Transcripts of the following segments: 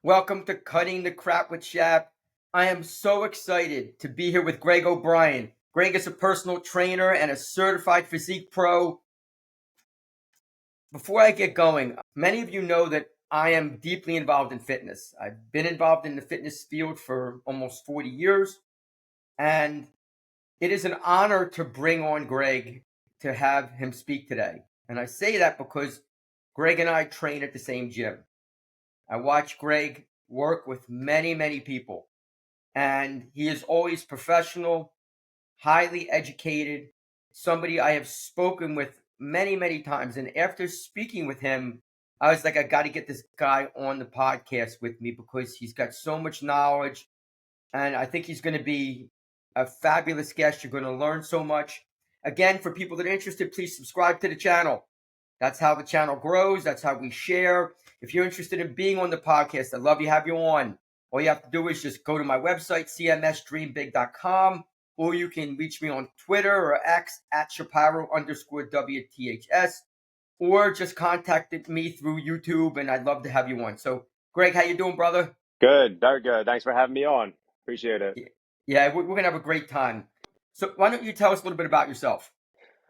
Welcome to Cutting the Crap with Shap. I am so excited to be here with Greg O'Brien. Greg is a personal trainer and a certified physique pro. Before I get going, many of you know that I am deeply involved in fitness. I've been involved in the fitness field for almost 40 years, and it is an honor to bring on Greg to have him speak today. And I say that because Greg and I train at the same gym. I watch Greg work with many, many people, and he is always professional, highly educated, somebody I have spoken with many, many times. And after speaking with him, I was like, I got to get this guy on the podcast with me because he's got so much knowledge, and I think he's going to be a fabulous guest. You're going to learn so much. Again, for people that are interested, please subscribe to the channel. That's how the channel grows. That's how we share. If you're interested in being on the podcast, I'd love to have you on. All you have to do is just go to my website, cmsdreambig.com, or you can reach me on Twitter or X at Shapiro_WTHS, or just contact me through YouTube, and I'd love to have you on. So, Greg, how you doing, brother? Good, very good. Thanks for having me on. Appreciate it. Yeah, we're going to have a great time. So why don't you tell us a little bit about yourself?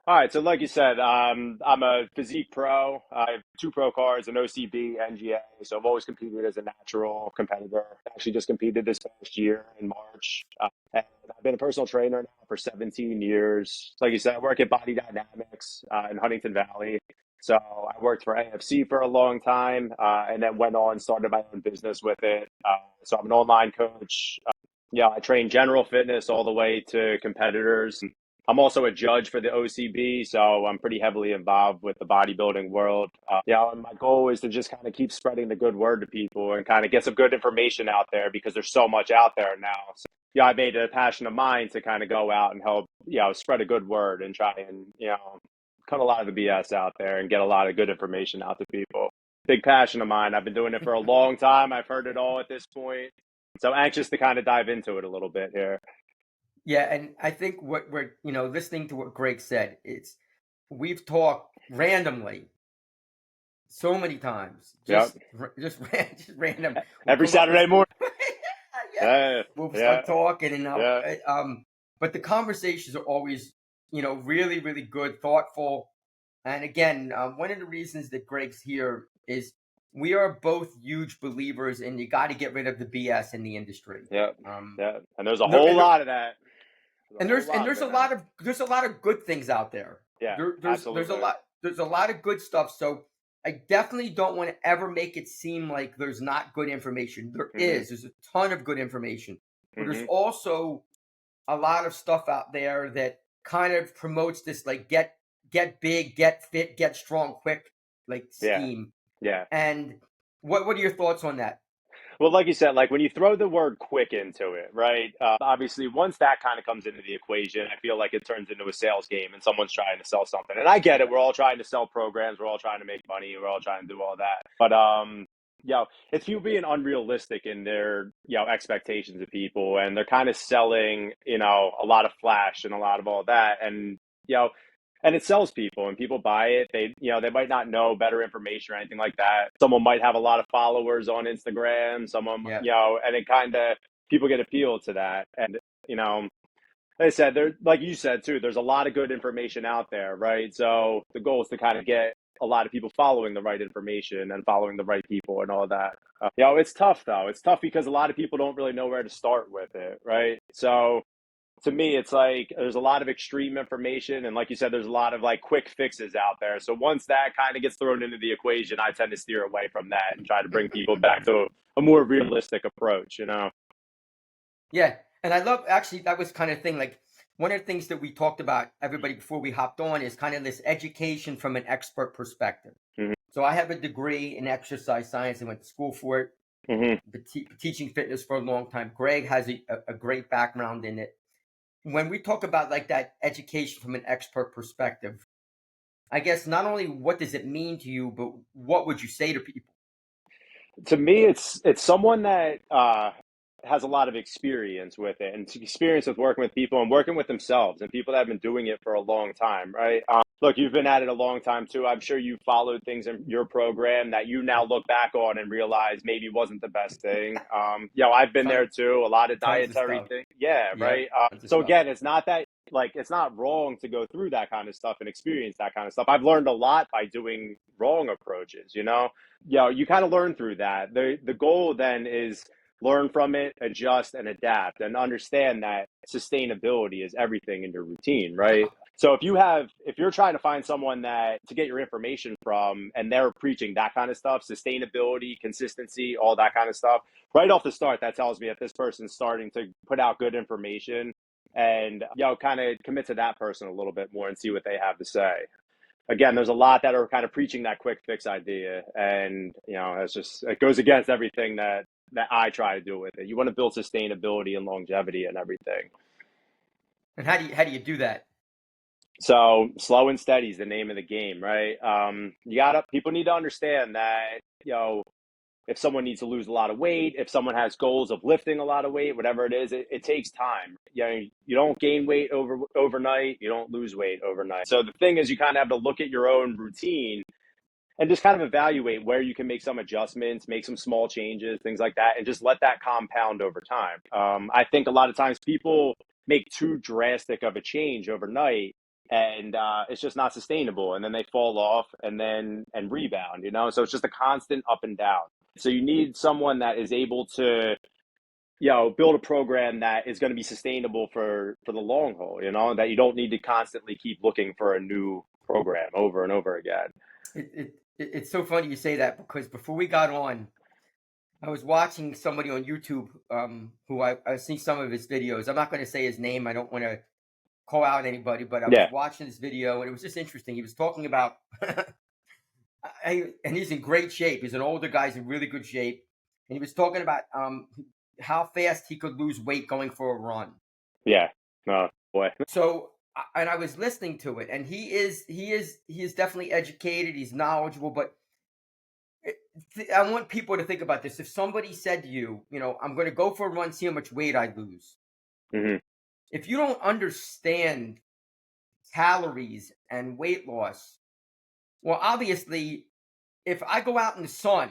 All right, so like you said, I'm a physique pro. I have two pro cards, an OCB, NGA. So I've always competed as a natural competitor. Actually, just competed this past year in March. And I've been a personal trainer now for 17 years. Like you said, I work at Body Dynamics in Huntington Valley. So I worked for AFC for a long time, and then went on, started my own business with it. So I'm an online coach. I train general fitness all the way to competitors. I'm also a judge for the OCB, so I'm pretty heavily involved with the bodybuilding world. And my goal is to just kind of keep spreading the good word to people and kind of get some good information out there because there's so much out there now. So, I made it a passion of mine to kind of go out and help, spread a good word and try and, cut a lot of the BS out there and get a lot of good information out to people. Big passion of mine. I've been doing it for a long time. I've heard it all at this point. So anxious to kind of dive into it a little bit here. Yeah, and I think what we're, listening to what Greg said, we've talked randomly so many times, Yep. just random. Every Saturday morning. Yeah, we'll start talking, and Yeah. but the conversations are always, really, really good, thoughtful. And again, one of the reasons that Greg's here is we are both huge believers in you got to get rid of the BS in the industry. Yeah. And there's a whole lot of that. There's a lot of good things out there. Yeah, There's a lot of good stuff. So I definitely don't want to ever make it seem like there's not good information. There's a ton of good information. But there's also a lot of stuff out there that kind of promotes this like get big, get fit, get strong quick like scheme. Yeah. And what are your thoughts on that? Well, like you said, like when you throw the word quick into it, right? Obviously, once that kind of comes into the equation, I feel like it turns into a sales game and someone's trying to sell something. And I get it. We're all trying to sell programs. We're all trying to make money. We're all trying to do all that. But, it's people being unrealistic in their, expectations of people. And they're kind of selling, a lot of flash and a lot of all that. And, and it sells people and people buy it. They might not know better information or anything like that. Someone might have a lot of followers on Instagram, and it kind of, people get appealed to that. And, like I said, like you said too, there's a lot of good information out there, right? So the goal is to kind of get a lot of people following the right information and following the right people and all that. It's tough though. It's tough because a lot of people don't really know where to start with it, right? So to me, it's like there's a lot of extreme information. And like you said, there's a lot of like quick fixes out there. So once that kind of gets thrown into the equation, I tend to steer away from that and try to bring people back to a more realistic approach, Yeah. And I love, actually, that was kind of thing. Like one of the things that we talked about, everybody, before we hopped on, is kind of this education from an expert perspective. Mm-hmm. So I have a degree in exercise science and went to school for it. Mm-hmm. Teaching fitness for a long time. Greg has a great background in it. When we talk about like that education from an expert perspective, I guess not only what does it mean to you, but what would you say to people? To me, it's someone that has a lot of experience with it and experience with working with people and working with themselves and people that have been doing it for a long time, right? Look, you've been at it a long time too. I'm sure you followed things in your program that you now look back on and realize maybe wasn't the best thing. I've been there Ton, too. A lot of tons of dietary stuff. things. Yeah, Yeah, right. tons of So stuff. again, it's not that like it's not wrong to go through that kind of stuff and experience that kind of stuff. I've learned a lot by doing wrong approaches, you kind of learn through that. The goal then is learn from it, adjust and adapt and understand that sustainability is everything in your routine, right? So if you're trying to find someone that to get your information from and they're preaching that kind of stuff, sustainability, consistency, all that kind of stuff, right off the start, that tells me that this person's starting to put out good information and kind of commit to that person a little bit more and see what they have to say. Again, there's a lot that are kind of preaching that quick fix idea, and it goes against everything that I try to do with it. You want to build sustainability and longevity and everything. And how do you do that? So slow and steady is the name of the game, right? People need to understand that if someone needs to lose a lot of weight, if someone has goals of lifting a lot of weight, whatever it is, it takes time. You don't gain weight overnight. You don't lose weight overnight. So the thing is, you kind of have to look at your own routine and just kind of evaluate where you can make some adjustments, make some small changes, things like that, and just let that compound over time. I think a lot of times people make too drastic of a change overnight, and it's just not sustainable, and then they fall off and rebound. So it's just a constant up and down. So you need someone that is able to build a program that is going to be sustainable for the long haul. That you don't need to constantly keep looking for a new program over and over again. It's so funny you say that because before we got on, I was watching somebody on YouTube who I've seen some of his videos. I'm not going to say his name. I don't want to call out anybody, but I was Yeah. watching this video and it was just interesting. He was talking about, and he's in great shape. He's an older guy. He's in really good shape. And he was talking about how fast he could lose weight going for a run. Yeah. Oh boy. So, and I was listening to it, and he is definitely educated. He's knowledgeable, but I want people to think about this. If somebody said to you, I'm going to go for a run, see how much weight I lose. Hmm. If you don't understand calories and weight loss, well, obviously, if I go out in the sun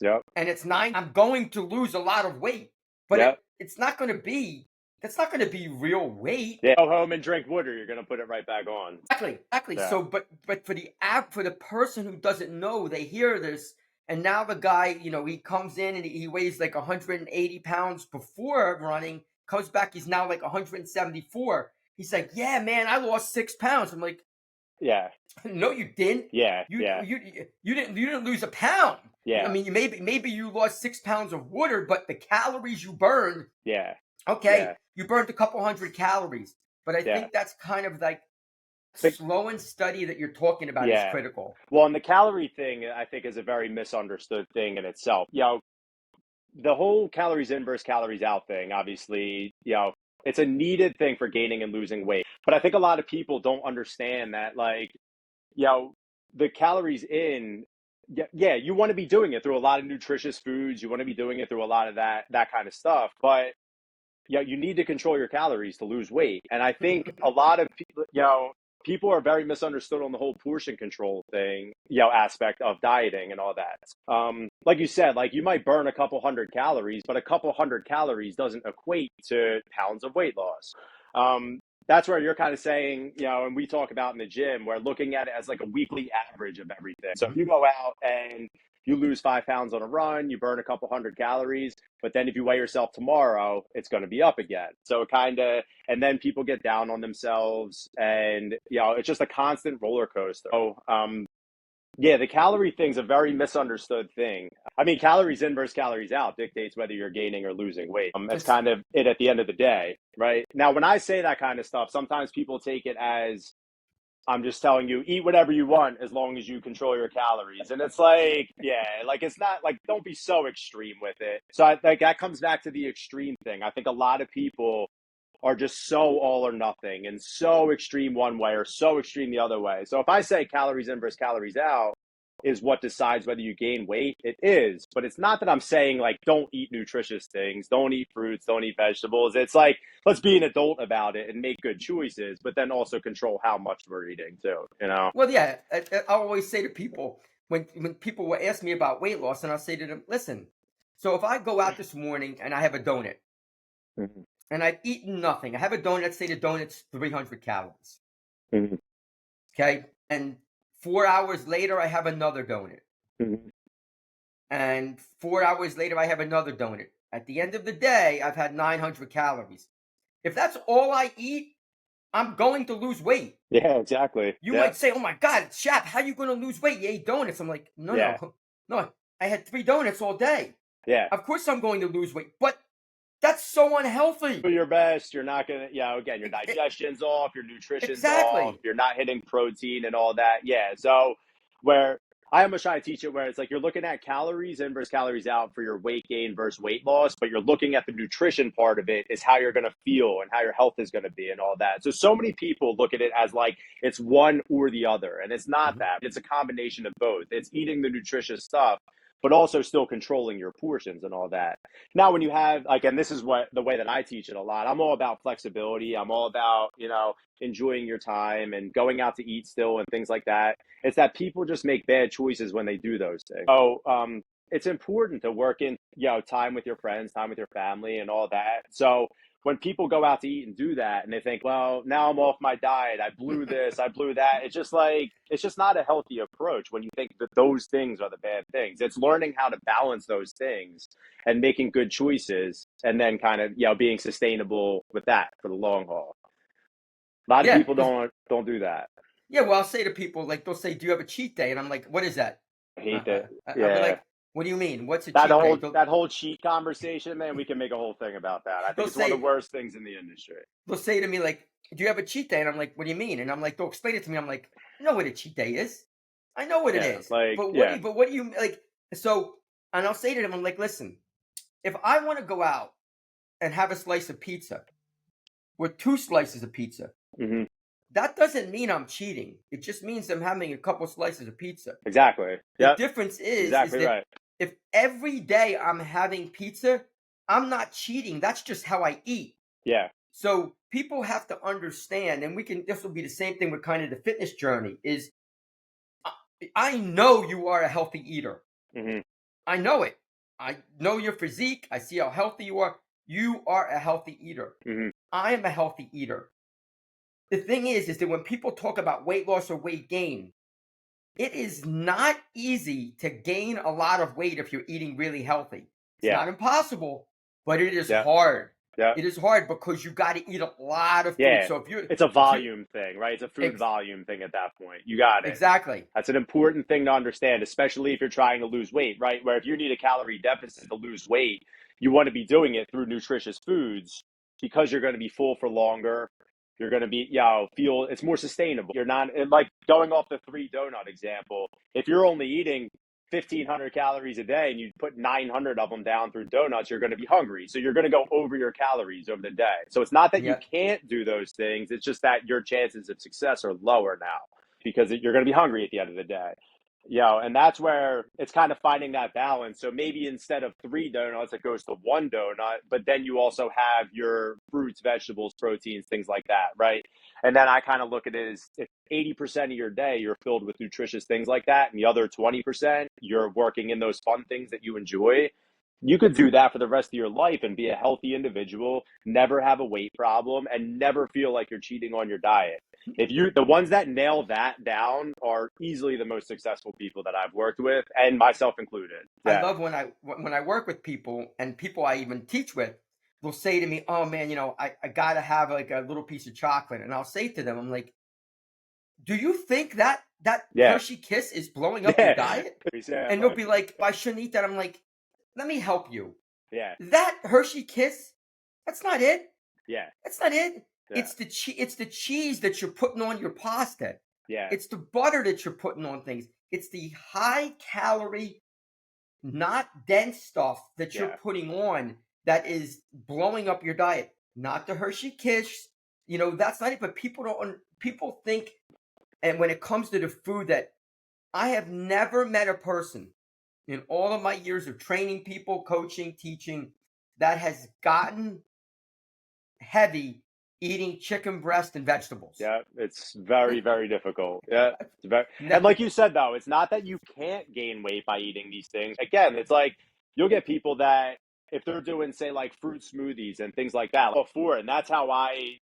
Yep. and it's 9, I'm going to lose a lot of weight, but Yep. it's not going to be, that's not going to be real weight. Yeah. Go home and drink water. You're gonna put it right back on. Exactly, exactly. Yeah. So, but for the app, for the person who doesn't know, they hear this, and now the guy, he comes in and he weighs like 180 pounds before running, comes back, he's now like 174. He's like, "Yeah, man, I lost 6 pounds." I'm like, Yeah. "No, you didn't. Yeah. You Yeah. you you didn't lose a pound. I Yeah. mean, maybe you lost 6 pounds of water, but the calories you burned, Yeah. okay, Yeah. you burned a couple hundred calories." But I Yeah. think that's kind of like The, slow and steady that you're talking about is yeah. critical. Well, and the calorie thing, I think, is a very misunderstood thing in itself. The whole calories in versus calories out thing, obviously, it's a needed thing for gaining and losing weight. But I think a lot of people don't understand that, like, you know, the calories in, yeah, you want to be doing it through a lot of nutritious foods. You want to be doing it through a lot of that kind of stuff. But you need to control your calories to lose weight. And I think a lot of people, people are very misunderstood on the whole portion control thing, aspect of dieting and all that. Like you said, like you might burn a couple hundred calories, but a couple hundred calories doesn't equate to pounds of weight loss. That's where you're kind of saying, and we talk about in the gym, we're looking at it as like a weekly average of everything. So if you go out and you lose 5 pounds on a run, you burn a couple hundred calories, but then if you weigh yourself tomorrow, it's going to be up again. So and then people get down on themselves, and it's just a constant roller coaster. So, yeah, the calorie thing's a very misunderstood thing. I mean, calories in versus calories out dictates whether you're gaining or losing weight. It's Just kind of it at the end of the day, right? Now, when I say that kind of stuff, sometimes people take it as I'm just telling you, eat whatever you want as long as you control your calories. And it's like, yeah, like it's not like, don't be so extreme with it. So I think that comes back to the extreme thing. I think a lot of people are just so all or nothing and so extreme one way or so extreme the other way. So if I say calories in versus calories out, is what decides whether you gain weight. It is, but it's not that I'm saying like don't eat nutritious things, don't eat fruits, don't eat vegetables. It's like let's be an adult about it and make good choices, but then also control how much we're eating too, you know? Well, yeah, I always say to people when people will ask me about weight loss, and I'll say to them, listen, so if I go out this morning and I have a donut Mhm, and I've eaten nothing, I have a donut, say the donut's 300 calories, mhm, okay? And 4 hours later, I have another donut. mhm. And 4 hours later, I have another donut. At the end of the day, I've had 900 calories. If that's all I eat, I'm going to lose weight. Yeah, exactly. You Yeah, might say, "Oh my God, Shap, how are you going to lose weight? You ate donuts." I'm like, "No, yeah, no, no. I had 3 donuts all day. yeah. Of course, I'm going to lose weight, but that's so unhealthy." Do your best. You're not gonna, yeah. Again, your E- e- digestion's off, your nutrition's off, exactly. you're not hitting protein and all that. Yeah. So where I almost try to teach it where it's like you're looking at calories in versus calories out for your weight gain versus weight loss, but you're looking at the nutrition part of it is how you're gonna feel and how your health is gonna be and all that. So many people look at it as like it's one or the other, and it's not Mhm. that. It's a combination of both. It's eating the nutritious stuff, but also still controlling your portions and all that. Now, when you have like, and this is what the way that I teach it a lot, I'm all about flexibility. I'm all about, enjoying your time and going out to eat still and things like that. It's that people just make bad choices when they do those things. It's important to work in, time with your friends, time with your family and all that. So when people go out to eat and do that and they think, well, now I'm off my diet, I blew this, I blew that. It's just like, it's just not a healthy approach when you think that those things are the bad things. It's learning how to balance those things and making good choices and then kind of being sustainable with that for the long haul. A lot of Yeah, people don't do that. yeah. Well, I'll say to people like they'll say, "Do you have a cheat day?" And I'm like, "What is that?" I hate that. I'll be Yeah, like, "What do you mean? What's a that cheat day?" whole that whole cheat conversation, man, we can make a whole thing about that. I think They'll it's one of the say, worst things in the industry. they'll say to me like, "Do you have a cheat day?" And I'm like, "What do you mean?" And I'm like, they'll explain it to me. I'm like, "I know what a cheat day is. I know what it Yeah, is. like But yeah, what do you like?" So, and I'll say to them, I'm like, "Listen, if I want to go out and have a slice of pizza or two slices of pizza, hmm that doesn't mean I'm cheating. It just means I'm having a couple slices of pizza. exactly. The Yep, difference is exactly that right. if every day I'm having pizza, I'm not cheating. That's just how I eat. Yeah, So people have to understand, and this will be the same thing with kind of the fitness journey, is I I know you are a healthy eater. hmm I know it. I know your physique. I see how healthy you are. You are a healthy eater. hmm I am a healthy eater. The thing is that when people talk about weight loss or weight gain, it is not easy to gain a lot of weight if you're eating really healthy. It's yeah, not impossible, but it is yeah, hard. yeah. It is hard because you got to eat a lot of food. Yeah, So if you're it's a if you volume thing, right? It's a food ex- volume thing at that point. You got it. exactly. That's an important thing to understand, especially if you're trying to lose weight, right? Where if you need a calorie deficit to lose weight, you want to be doing it through nutritious foods because you're going to be full for longer. You're going to be, feel it's more sustainable. You're not like going off the three donut example. If you're only eating 1,500 calories a day and you put 900 of them down through donuts, you're going to be hungry. So you're going to go over your calories over the day. So it's not that you Yeah. can't do those things. It's just that your chances of success are lower now because you're going to be hungry at the end of the day. And that's where it's kind of finding that balance. So maybe instead of three donuts, it goes to one donut, but then you also have your fruits, vegetables, proteins, things like that, right? And then I kind of look at it as if 80% of your day you're filled with nutritious things like that, and the other 20% you're working in those fun things that you enjoy. You could do that for the rest of your life and be a healthy individual, never have a weight problem, and never feel like you're cheating on your diet. The ones that nail that down are easily the most successful people that I've worked with, and myself included. I Yeah. love when I work with people and people I even teach with, they'll say to me, "Oh man, I gotta have like a little piece of chocolate," and I'll say to them, I'm like, "Do you think that Yeah. Hershey Kiss is blowing up your Yeah. diet?" And they'll Exactly. be like, "I shouldn't eat that." I'm like, "Let me help you. Yeah. That Hershey Kiss, that's not it. Yeah. That's not it. Yeah. It's the cheese that you're putting on your pasta. Yeah. It's the butter that you're putting on things. It's the high calorie, not dense stuff that you're Yeah. putting on that is blowing up your diet. Not the Hershey Kiss. That's not it. But people don't. People think, and when it comes to the food that I have never met a person in all of my years of training people, coaching, teaching, that has gotten heavy eating chicken breast and vegetables. Yeah, it's very, very difficult. Yeah, it's very, and Never. like you said, though, it's not that you can't gain weight by eating these things. Again, it's like you'll get people that if they're doing, say, like fruit smoothies and things like that, before, and that's how I,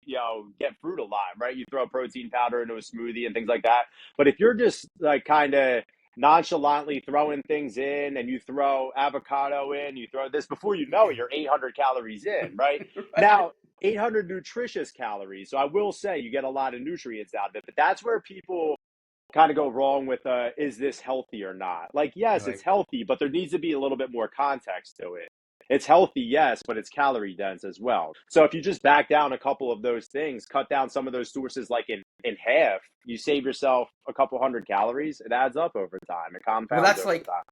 get fruit a lot, right? You throw protein powder into a smoothie and things like that. But if you're just like kind of nonchalantly throwing things in and you throw avocado in, you throw this before you know it, you're 800 calories in, right? Right. Now, 800 nutritious calories. So I will say you get a lot of nutrients out of it, but that's where people kind of go wrong with is this healthy or not? Like, yes, it's Right. healthy, but there needs to be a little bit more context to it. It's healthy, yes, but it's calorie dense as well. So if you just back down a couple of those things, cut down some of those sources like in half, you save yourself a couple hundred calories. It adds up over time. It Well, compounds over time.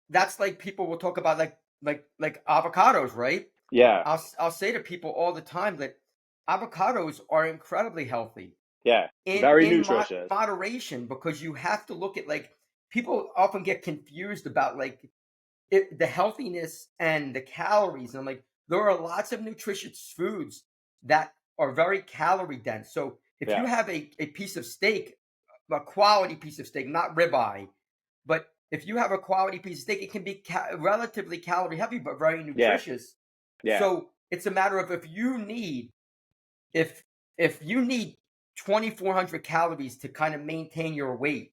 that's like people will talk about like avocados, right? Yeah, I'll say to people all the time that avocados are incredibly healthy yeah, in very nutritious. moderation, because you have to look at, like, people often get confused about, like, the healthiness and the calories. And I'm like, there are lots of nutritious foods that are very calorie dense. So if you Yeah, have a piece of steak, a quality piece of steak, not ribeye, but if you have a quality piece of steak, it can be relatively calorie heavy, but very yeah, nutritious. yeah, So it's a matter of, if if you need 2,400 calories to kind of maintain your weight,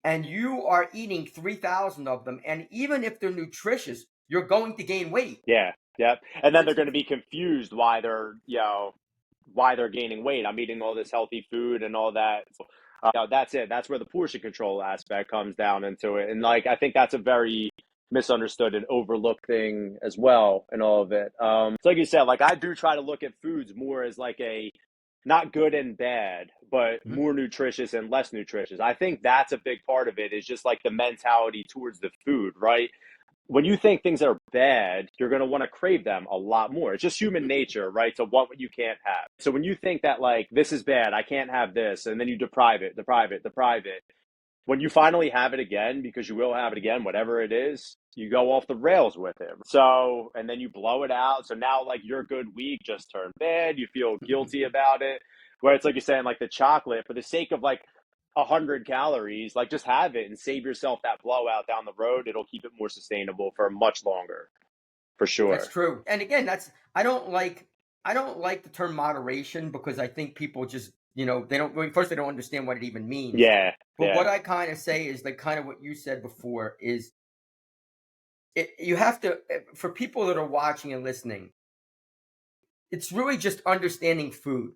and you are eating 3,000 of them, and even if they're nutritious, you're going to gain weight. yeah, yeah. And then they're It's going to be confused why they're gaining weight. I'm eating all this healthy food and all that. So, that's it. That's where the portion control aspect comes down into it. And like I think that's a very misunderstood and overlooked thing as well in all of it. So like you said, like I do try to look at foods more as like a not good and bad, but Mhm. more nutritious and less nutritious. I think that's a big part of it is just like the mentality towards the food, right? When you think things are bad, you're going to want to crave them a lot more. It's just human nature, right? To want what you can't have. So when you think that like this is bad, I can't have this, and then you deprive it, when you finally have it again, because you will have it again, whatever it is, you go off the rails with it. So, and then you blow it out. So now, like, your good week just turned bad. You feel guilty about it. Where it's like you're saying, like, the chocolate, for the sake of like 100 calories, like, just have it and save yourself that blowout down the road. It'll keep it more sustainable for much longer, for That's sure. true. And again, I don't like the term moderation, because I think people just, they don't, well, first, they don't understand what it even means. Yeah, But what yeah, I kind of say is, like, kind of what you said before is, you have to, for people that are watching and listening, it's really just understanding food.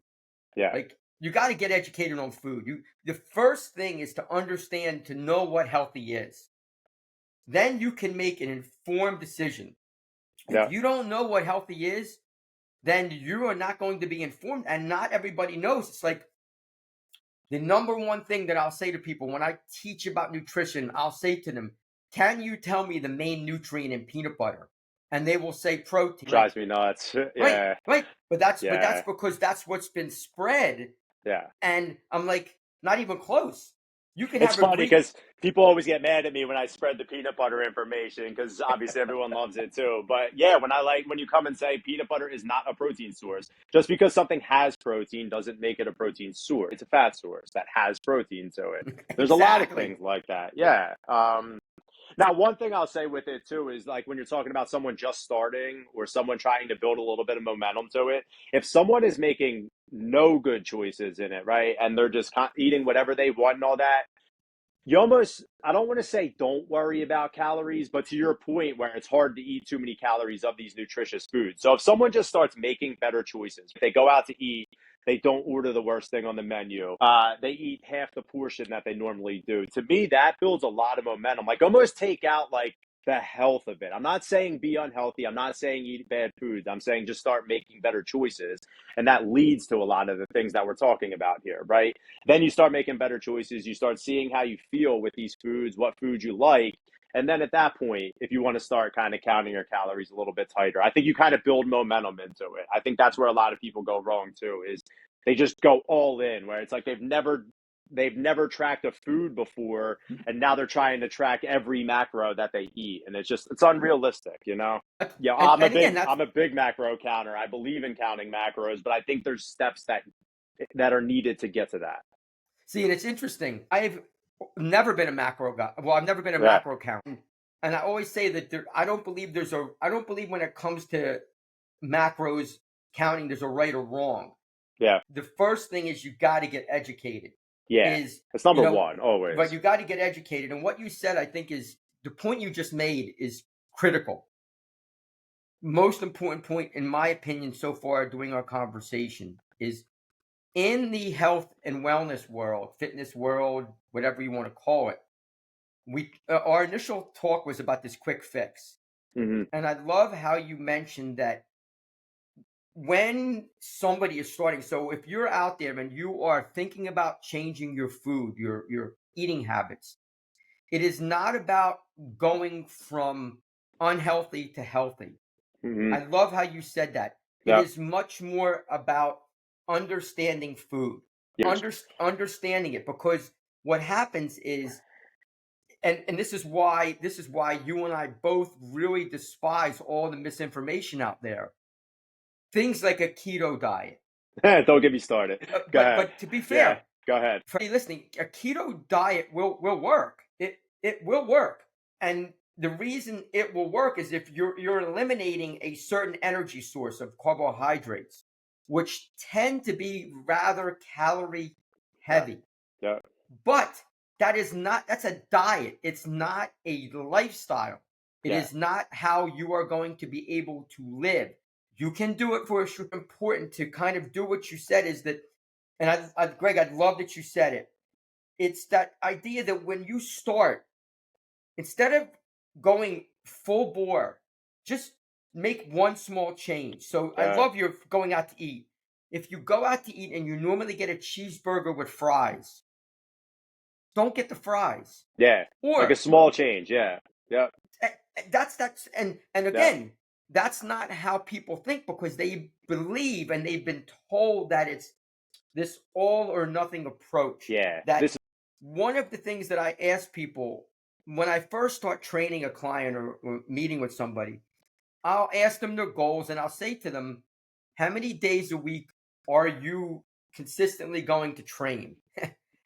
yeah, Like, you got to get educated on food. The first thing is to understand, to know what healthy is. Then you can make an informed decision. If yeah, you don't know what healthy is, then you are not going to be informed, and not everybody knows. It's like the number one thing that I'll say to people when I teach about nutrition, I'll say to them, "Can you tell me the main nutrient in peanut butter?" And they will say protein. Like, drives me nuts. right, Yeah, right. But that's yeah, because that's what's been spread. yeah. And I'm like, not even close. You can It's have a funny Greek. because people always get mad at me when I spread the peanut butter information because obviously everyone loves it too. But yeah, when you come and say peanut butter is not a protein source, just because something has protein doesn't make it a protein source. It's a fat source that has protein to it. There's a lot of Exactly. things like that. Yeah. Now, one thing I'll say with it too is like when you're talking about someone just starting or someone trying to build a little bit of momentum to it, if someone is making no good choices in it, right, and they're just eating whatever they want and all that, you almost, I don't want to say don't worry about calories, but to your point where it's hard to eat too many calories of these nutritious foods. So if someone just starts making better choices, they go out to eat, they don't order the worst thing on the menu, they eat half the portion that they normally do. To me, that builds a lot of momentum. Like almost take out like the health of it. I'm not saying be unhealthy. I'm not saying eat bad foods. I'm saying just start making better choices. And that leads to a lot of the things that we're talking about here, right? Then you start making better choices. You start seeing how you feel with these foods, what foods you like. And then at that point, if you want to start kind of counting your calories a little bit tighter, I think you kind of build momentum into it. I think that's where a lot of people go wrong too, is they just go all in where it's like they've never they've never tracked a food before, and now they're trying to track every macro that they eat, and it's unrealistic, you know. Yeah, And again, that's I'm a big macro counter. I believe in counting macros, but I think there's steps that are needed to get to that. see, and it's interesting. I've never been a macro guy. Well, I've never been a Yeah, macro count, and I always say that I don't believe I don't believe when it comes to macros counting, there's a right or wrong. yeah, The first thing is you got to get educated. yeah. Is It's you number know, one but always. you got to get educated. And what you said, I think, is the point you just made is critical. Most important point, in my opinion, so far during our conversation is in the health and wellness world, fitness world, whatever you want to call it. We our initial talk was about this quick fix, Hmm. and I love how you mentioned that when somebody is starting. So if you're out there and you are thinking about changing your food, your eating habits, it is not about going from unhealthy to healthy. Hmm. I love how you said that. It Yeah. is much more about understanding food, Huge. understanding it, because what happens is, and this is why you and I both really despise all the misinformation out there. Things like a keto diet. Don't get me started. Go ahead. But to be Yeah, fair, go ahead. for anybody listening, a keto diet will work. It will work, and the reason it will work is if you're eliminating a certain energy source of carbohydrates, which tend to be rather calorie Yeah, heavy. yeah, But that's a diet. It's not a lifestyle. It yeah, is not how you are going to be able to live. You can do it for sure. Important to kind of do what you said is that, and Greg, I love that you said it. It's that idea that when you start, instead of going full bore, just make one small change. So I yeah, love your going out to eat. If you go out to eat and you normally get a cheeseburger with fries, don't get the fries. yeah. Like a Or small change. Yeah, yeah, that's and yeah, again, that's not how people think because they believe and they've been told that it's this all or nothing approach. yeah. That This. one of the things that I ask people when I first start training a client or meeting with somebody, I'll ask them their goals and I'll say to them, how many days a week are you consistently going to train?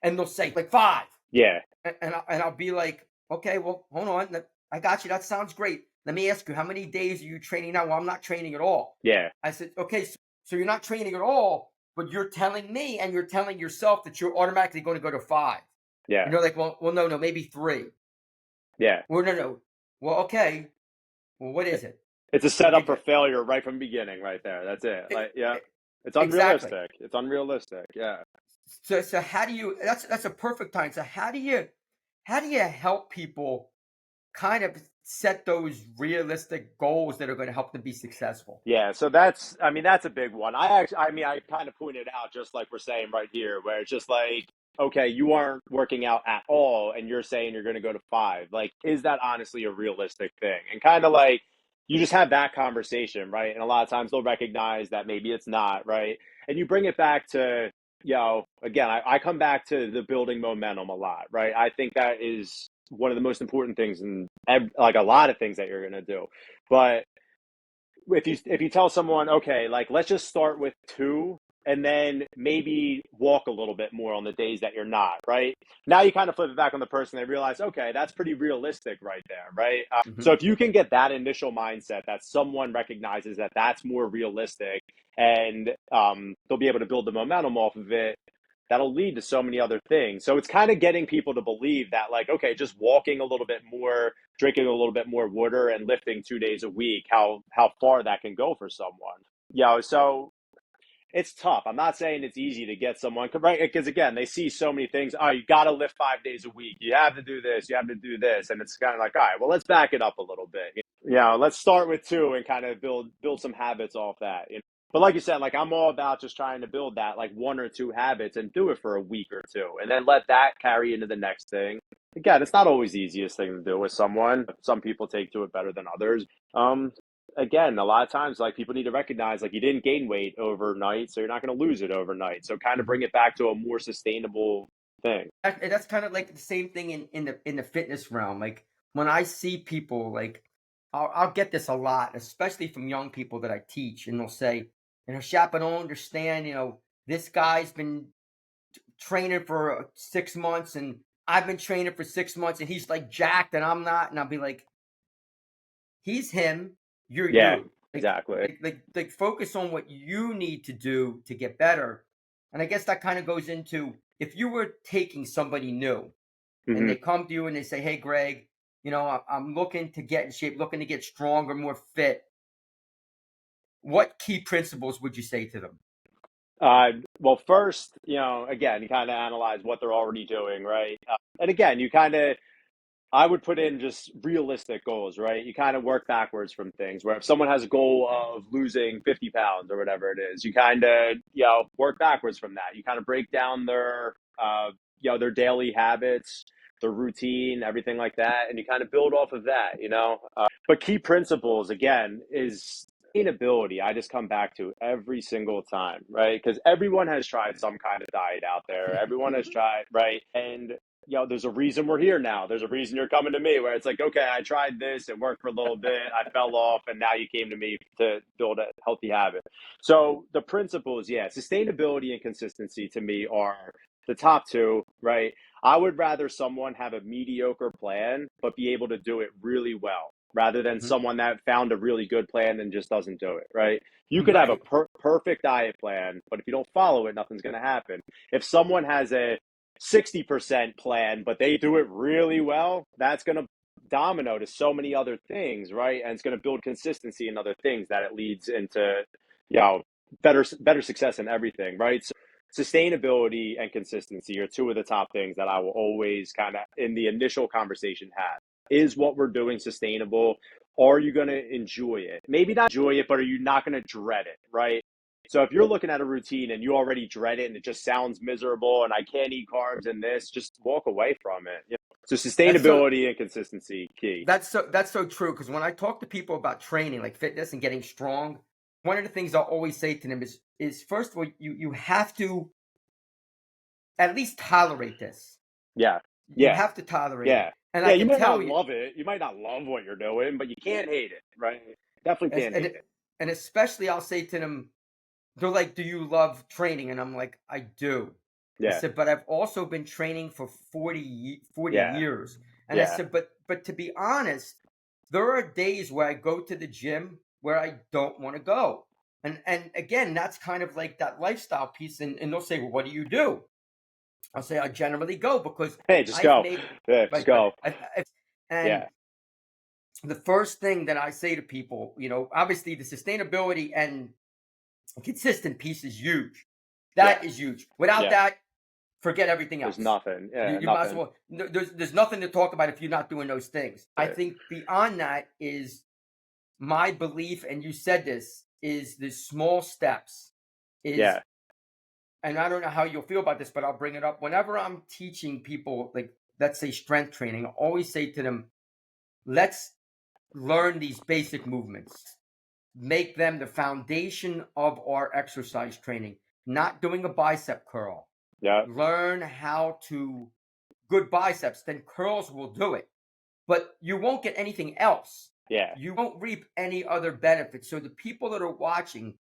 And they'll say like five. Yeah, And I'll be like, okay, well, hold on. I got you. That sounds great. Let me ask you, how many days are you training now? Well, I'm not training at all. yeah, I said, okay, so you're not training at all, but you're telling me and you're telling yourself that you're automatically going to go to five. yeah, And they're like, well, no, maybe three. yeah. Well, no. Well, okay. Well, what is it? It's a Well, you setup for did. failure right from the beginning, right there. That's it. Like, yeah, it's Exactly. unrealistic. It's unrealistic. Yeah. So how do you? That's a perfect time. So how do you help people kind of set those realistic goals that are going to help them be successful? Yeah, so I mean, that's a big one. I mean, I kind of pointed out just like we're saying right here, where it's just like, okay, you aren't working out at all, and you're saying you're going to go to five. Like, is that honestly a realistic thing? And kind of like, you just have that conversation, right? And a lot of times they'll recognize that maybe it's not, right? And you bring it back to, again, I come back to the building momentum a lot, right? I think that is one of the most important things in like a lot of things that you're going to do. But if you tell someone, okay, like let's just start with two and then maybe walk a little bit more on the days that you're not, right? Now you kind of flip it back on the person. They realize, okay, that's pretty realistic right there, right? So Hmm. if you can get that initial mindset that someone recognizes that that's more realistic, and they'll be able to build the momentum off of it, that'll lead to so many other things. So it's kind of getting people to believe that, like, okay, just walking a little bit more, drinking a little bit more water, and lifting 2 days a week, how far that can go for someone. So it's tough. I'm not saying it's easy to get someone, right? Because again, they see so many things. Oh, you got to lift 5 days a week. You have to do this. You have to do this, and it's kind of like, all right, well, let's back it up a little bit. Let's start with two and kind of build some habits off that. But like you said, like I'm all about just trying to build that like one or two habits and do it for a week or two, and then let that carry into the next thing. Again, it's not always the easiest thing to do with someone. Some people take to it better than others. Um, Again, a lot of times, like people need to recognize, like you didn't gain weight overnight, so you're not going to lose it overnight. So kind of Hmm. bring it back to a more sustainable thing. That's kind of like the same thing in the fitness realm. Like when I see people, like I'll get this a lot, especially from young people that I teach, and they'll say, Shap, I don't understand. This guy's been training for 6 months, and I've been training for 6 months, and he's like jacked, and I'm not. And I'll be like, he's him, you're Yeah, you. Like, exactly. like focus on what you need to do to get better. And I guess that kind of goes into if you were taking somebody new and Hmm. they come to you and they say, "Hey, Greg, I'm looking to get in shape, looking to get stronger, more fit." What key principles would you say to them? Uh, well, first, again, you kind of analyze what they're already doing, right? And again, I would put in just realistic goals, right? You kind of work backwards from things where if someone has a goal of losing 50 pounds or whatever it is, you kind of, work backwards from that. You kind of break down their daily habits, their routine, everything like that. And you kind of build off of that. But key principles, again, is sustainability. I just come back to every single time, right? Because everyone has tried some kind of diet out there. Everyone has tried, right? And there's a reason we're here now. There's a reason you're coming to me where it's like, okay, I tried this, it worked for a little bit, I fell off, and now you came to me to build a healthy habit. So the principles, yeah, sustainability and consistency to me are the top two, right? I would rather someone have a mediocre plan, but be able to do it really well rather than Mhm. someone that found a really good plan and just doesn't do it, right? You could have a Right. perfect diet plan, but if you don't follow it, nothing's going to happen. If someone has a 60% plan, but they do it really well, that's going to domino to so many other things, right? And it's going to build consistency in other things that it leads into, you know, better success in everything, right? So sustainability and consistency are two of the top things that I will always kind of in the initial conversation have. Is what we're doing sustainable? Are you going to enjoy it? Maybe not enjoy it, but are you not going to dread it, right? So if you're looking at a routine and you already dread it and it just sounds miserable and I can't eat carbs and this, just walk away from it. So That's so sustainability and consistency key. that's so true. Because when I talk to people about training, like fitness and getting strong, one of the things I'll always say to them is first of all, you have to at least tolerate this. Yeah. You Yeah. have to tolerate it. Yeah. And Yeah. I You can might tell not you, love it. You might not love what you're doing, but you can't hate it, right? Definitely as- can't and hate it, it. and especially I'll say to them, they're like, "Do you love training?" And I'm like, "I do." I Yeah. said, "But I've also been training for 40 Yeah. years." And I Yeah. said, "But to be honest, there are days where I go to the gym where I don't want to go." And again, that's kind of like that lifestyle piece. And they'll say, "Well, what do you do?" I'll say, "I generally go because Hey, just I've go. made Yeah. Just right." go. And Yeah. the first thing that I say to people, obviously the sustainability and consistent piece is huge. Yeah. That is huge. Without Yeah. that, forget everything There's else. nothing. You, Yeah. you might as Nothing. well. There's nothing to talk about if you're not doing those things. I Right. think beyond that is my belief, and you said this is the small steps. Is Yeah. and I don't know how you'll feel about this, but I'll bring it up whenever I'm teaching people, like let's say strength training. I always say to them, let's learn these basic movements, make them the foundation of our exercise training. Not doing a bicep curl. Yeah. Learn how to good biceps, then curls will do it. But you won't get anything else. Yeah. You won't reap any other benefits. So the people that are watching,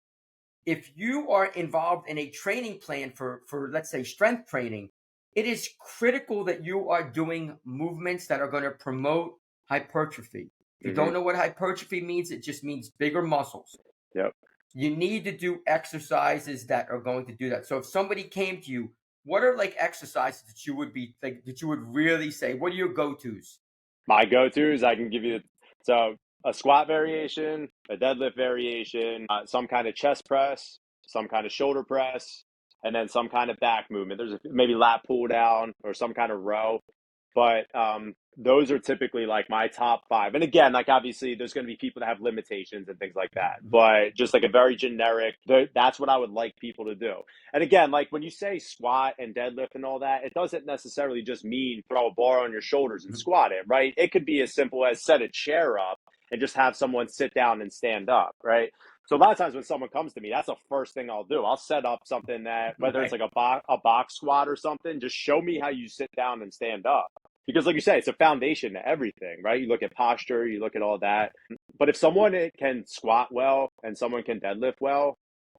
if you are involved in a training plan for let's say strength training, it is critical that you are doing movements that are going to promote hypertrophy. If you Hmm. don't know what hypertrophy means, it just means bigger muscles. Yep. You need to do exercises that are going to do that. So if somebody came to you, what are like exercises that you would be like that you would really say? What are your go-tos? My go-tos, I can give you so a squat variation, a deadlift variation, some kind of chest press, some kind of shoulder press, and then some kind of back movement. There's maybe lat pull down or some kind of row. But those are typically like my top five. And again, like obviously, there's going to be people that have limitations and things like that. Mhm. But just like a very generic, that's what I would like people to do. And again, like when you say squat and deadlift and all that, it doesn't necessarily just mean throw a bar on your shoulders and Mhm. squat it, right? It could be as simple as set a chair up and just have someone sit down and stand up, right? So a lot of times when someone comes to me, that's the first thing I'll do. I'll set up something that, whether it's Right. like a box squat or something, just show me how you sit down and stand up. Because like you say, it's a foundation to everything, right? You look at posture, you look at all that. But if someone can squat well and someone can deadlift well,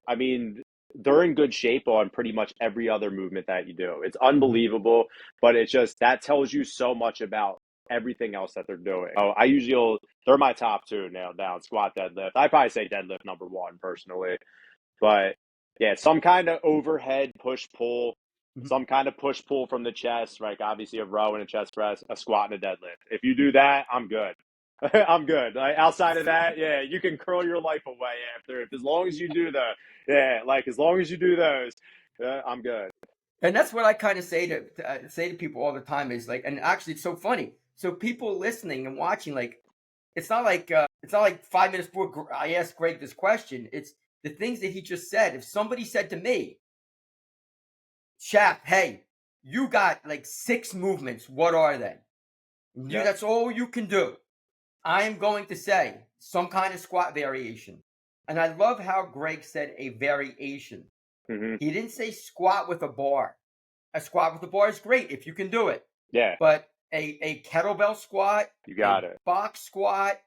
I mean, they're in good shape on pretty much every other movement that you do. It's Mhm. unbelievable, but it's just that tells you so much about everything else that they're doing. Oh, I usually they're my top two nailed down, squat, deadlift. I probably say deadlift number one personally, but yeah, some kind of overhead push pull, Mhm. some kind of push pull from the chest, right? Obviously a row and a chest press, a squat and a deadlift. If you do that, I'm good. I'm good. Like outside of that, yeah, you can curl your life away after. If as long as you do the, yeah, like as long as you do those, I'm good. And that's what I kind of say to people all the time is like, and actually, it's so funny. So people listening and watching, like, it's not like 5 minutes before I asked Greg this question. It's the things that he just said. If somebody said to me, "Shap, hey, you got like 6 movements. What are they? You Yep. That's all you can do." I am going to say some kind of squat variation. And I love how Greg said a variation. Hmm. He didn't say squat with a bar. A squat with a bar is great if you can do it. Yeah, But a kettlebell squat, you a got it. box squat,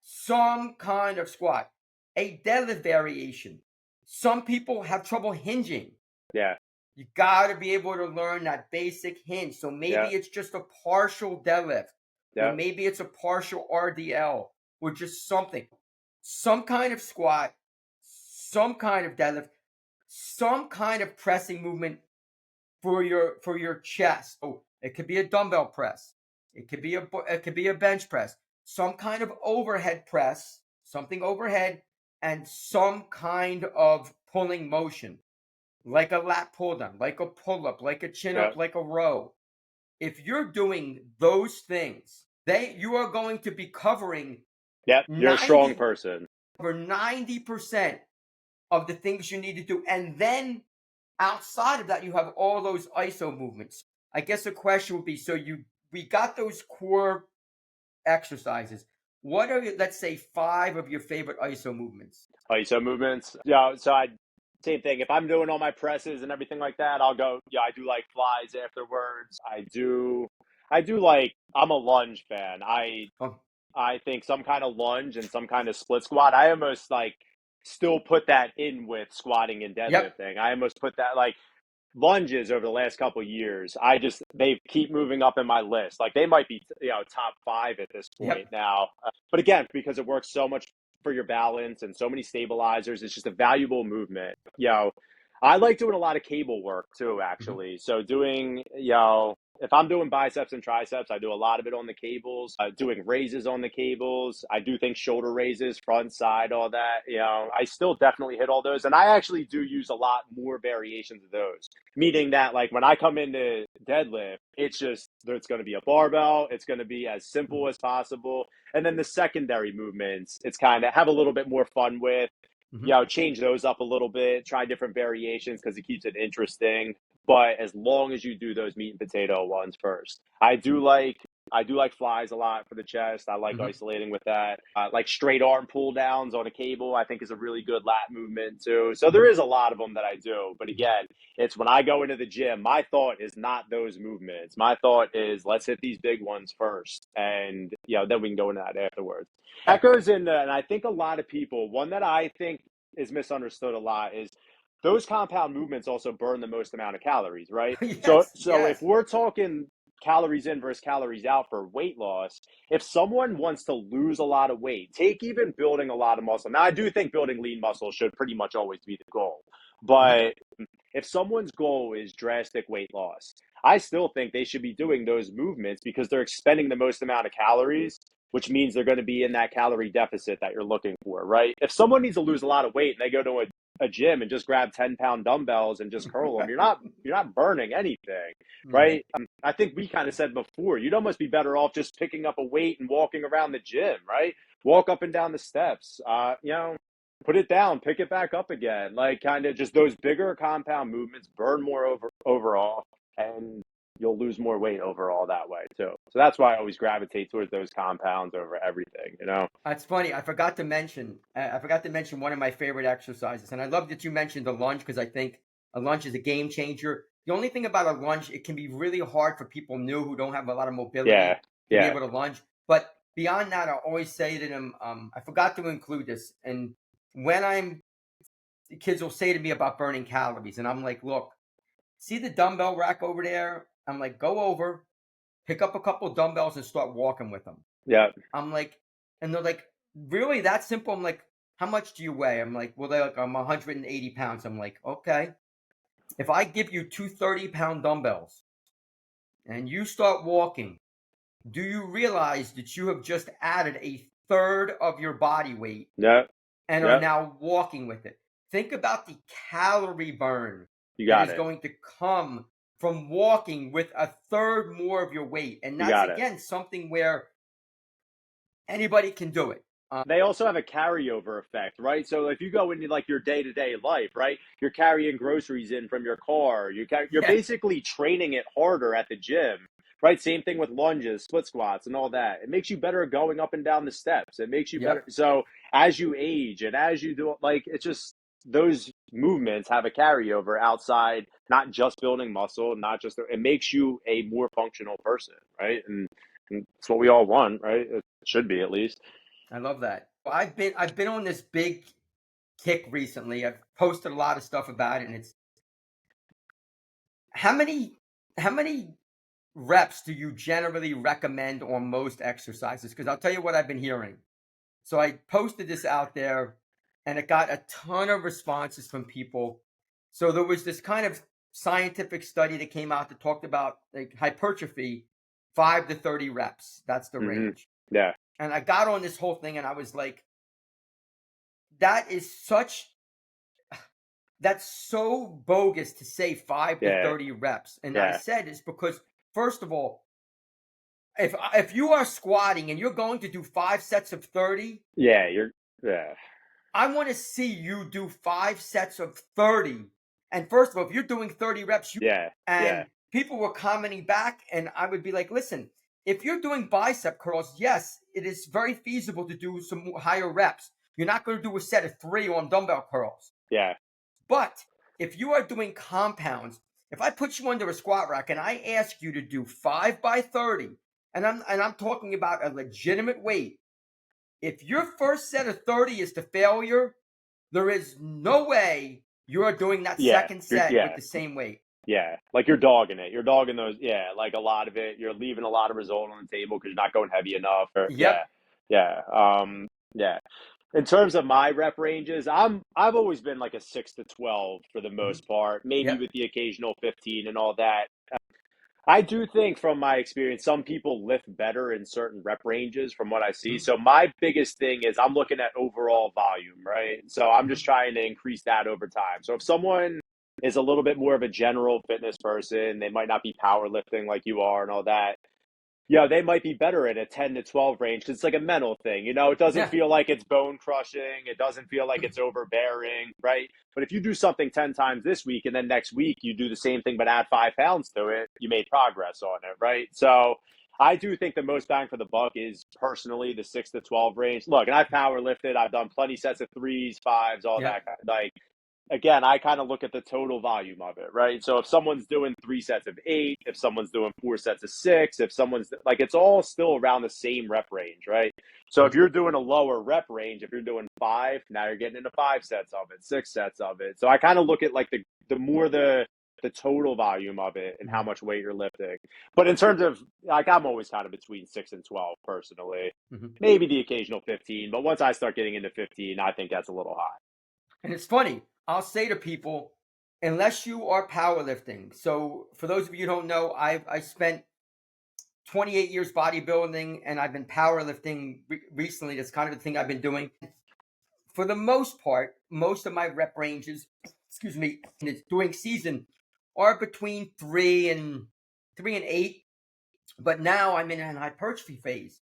some kind of squat, a deadlift variation. Some people have trouble hinging. Yeah, You got to be able to learn that basic hinge. So maybe yeah, it's just a partial deadlift, or yeah, maybe it's a partial RDL, or just something. Some kind of squat, some kind of deadlift, some kind of pressing movement for your chest. Oh, it could be a dumbbell press. It could be a bench press. Some kind of overhead press, something overhead, and some kind of pulling motion, like a lat pull down, like a pull up, like a chin yeah, up, like a row. If you're doing those things, they you are going to be covering yeah. You're a strong 90 person. over 90% of the things you need to do. And then outside of that, you have all those ISO movements. I guess the question would be, so we got those core exercises. What are, let's say, 5 of your favorite ISO movements? ISO movements. Yeah, so I same thing. If I'm doing all my presses and everything like that, I'll go. Yeah, I do like flies afterwards. I do like. I'm a lunge fan. Oh, I think some kind of lunge and some kind of split squat. I almost like still put that in with squatting and yep, deadlifting. I almost put that like lunges over the last couple of years. They keep moving up in my list. Like they might be top five at this point yep. now. But again, because it works so much for your balance and so many stabilizers, it's just a valuable movement. I like doing a lot of cable work too, Mhm. actually. So doing if I'm doing biceps and triceps, I do a lot of it on the cables. Doing raises on the cables. I do think shoulder raises, front, side, all that. I still definitely hit all those. And I actually do use a lot more variations of those. Meaning that, like, when I come into deadlift, it's going to be a barbell. It's going to be as simple as possible. And then the secondary movements, it's kind of have a little bit more fun with Mhm. change those up a little bit, try different variations because it keeps it interesting. But as long as you do those meat and potato ones first, I do like flies a lot for the chest. I like Mhm. isolating with that. Like straight arm pull downs on a cable, I think is a really good lat movement too. So there Mhm. is a lot of them that I do. But Mhm. again, it's when I go into the gym, my thought is not those movements. My thought is let's hit these big ones first, and then we can go into that afterwards. That Yeah. goes into, and I think a lot of people, one that I think is misunderstood a lot is those compound movements also burn the most amount of calories, right? So Yes. so if Yes. we're talking calories in versus calories out for weight loss, if someone wants to lose a lot of weight, take even building a lot of muscle. Now I do think building lean muscle should pretty much always be the goal. Mhm. But if someone's goal is drastic weight loss, I still think they should be doing those movements because they're expending the most amount of calories, which means they're going to be in that calorie deficit that you're looking for, right? If someone needs to lose a lot of weight and they go to a gym and just grab 10-pound dumbbells and just curl them, you're not burning anything, Right. right? I think we kind of said before, you'd almost be better off just picking up a weight and walking around the gym, right? Walk up and down the steps. Put it down, pick it back up again. Like kind of just those bigger compound movements burn more overall. And you'll lose more weight overall that way too. So that's why I always gravitate towards those compounds over everything, you know? That's funny. I forgot to mention one of my favorite exercises, and I love that you mentioned the lunge because I think a lunge is a game changer. The only thing about a lunge, it can be really hard for people new who don't have a lot of Yeah. mobility to be Yeah. able to lunge. But beyond that, I always say to them, I forgot to include this, and when I'm the kids will say to me about burning calories, and I'm like, look, see the dumbbell rack over there? I'm like, go over, pick up a couple of dumbbells, and start walking with them. Yeah. I'm like, and they're like, really that simple? I'm like, how much do you weigh? I'm like, well, they're like, I'm 180 pounds. I'm like, okay. If I give you two 30-pound dumbbells and you start walking, do you realize that you have just added a third of your body weight Yeah. and are Yeah. now walking with it? Think about the calorie burn You that got is it. going to come from walking with a third more of your weight. And You that's, got it. again, something where anybody can do it. They also have a carryover effect, right? So if you go into like your day to day life, right, you're carrying groceries in from your car. You're Yeah. basically training it harder at the gym, right? Same thing with lunges, split squats, and all that. It makes you better going up and down the steps. It makes you better. Yep. So as you age and as you do, like it's just those movements have a carryover outside, not just building muscle, not just it makes you a more functional person, right? And it's what we all want, right? It should be at least. I love that. I've been on this big kick recently. I've posted a lot of stuff about it, and it's how many how many reps do you generally recommend on most exercises? Because I'll tell you what I've been hearing. So I posted this out there, and it got a ton of responses from people. So there was this kind of scientific study that came out that talked about like hypertrophy, 5 to 30 reps. That's the Hmm. range. Yeah. And I got on this whole thing, and I was like, that is such that's so bogus to say 5 to Yeah. 30 reps. And I Yeah. said it's because first of all, if you are squatting and you're going to do 5 sets of 30, Yeah. Yeah. I want to see you do 5 sets of 30. And first of all, if you're doing 30 reps, Yeah. Yeah. and people were commenting back, and I would be like, listen, if you're doing bicep curls, yes, it is very feasible to do some higher reps. You're not going to do a set of 3 on dumbbell curls. Yeah. But if you are doing compounds, if I put you under a squat rack and I ask you to do 5 by 30, and I'm talking about a legitimate weight, if your first set of 30 is to failure, there is no way you are doing that Yeah. second set with Yeah. the same weight. Yeah. Like you're dogging it. You're dogging those. Yeah. Like a lot of it. You're leaving a lot of result on the table because you're not going heavy enough. Or yeah. Yep. Yeah. Yeah. In terms of my rep ranges, I've always been like a 6 to 12 for the Mhm. most part, maybe Yep. with the occasional 15 and all that. I do think from my experience, some people lift better in certain rep ranges from what I see. Mhm. So my biggest thing is I'm looking at overall volume, right? So I'm just Mhm. trying to increase that over time. So if someone is a little bit more of a general fitness person, they might not be powerlifting like you are and all that. Yeah, they might be better in a 10 to 12 range. It's like a mental thing. It doesn't Yeah. feel like it's bone crushing. It doesn't feel like it's overbearing, right? But if you do something 10 times this week and then next week you do the same thing but add 5 pounds to it, you made progress on it, right? So I do think the most bang for the buck is personally the 6 to 12 range. Look, and I've power lifted. I've done plenty sets of threes, fives, all Yep. that kind of like again, I kind of look at the total volume of it, right? So if someone's doing 3 sets of 8, if someone's doing 4 sets of 6, if someone's like, it's all still around the same rep range, right? So if Mhm. you're doing a lower rep range, if you're doing 5, now you're getting into 5 sets of it, 6 sets of it. So I kind of look at like the more the total volume of it and how Mhm. much weight you're lifting. But in terms of like, I'm always kind of between 6 and 12 personally. Mhm. Maybe the occasional 15, but once I start getting into 15, I think that's a little high. And it's funny. I'll say to people, unless you are powerlifting. So for those of you who don't know, I spent 28 years bodybuilding, and I've been powerlifting recently. That's kind of the thing I've been doing. For the most part, most of my rep ranges, excuse me, in its doing season are between 3 and 8. But now I'm in an hypertrophy phase.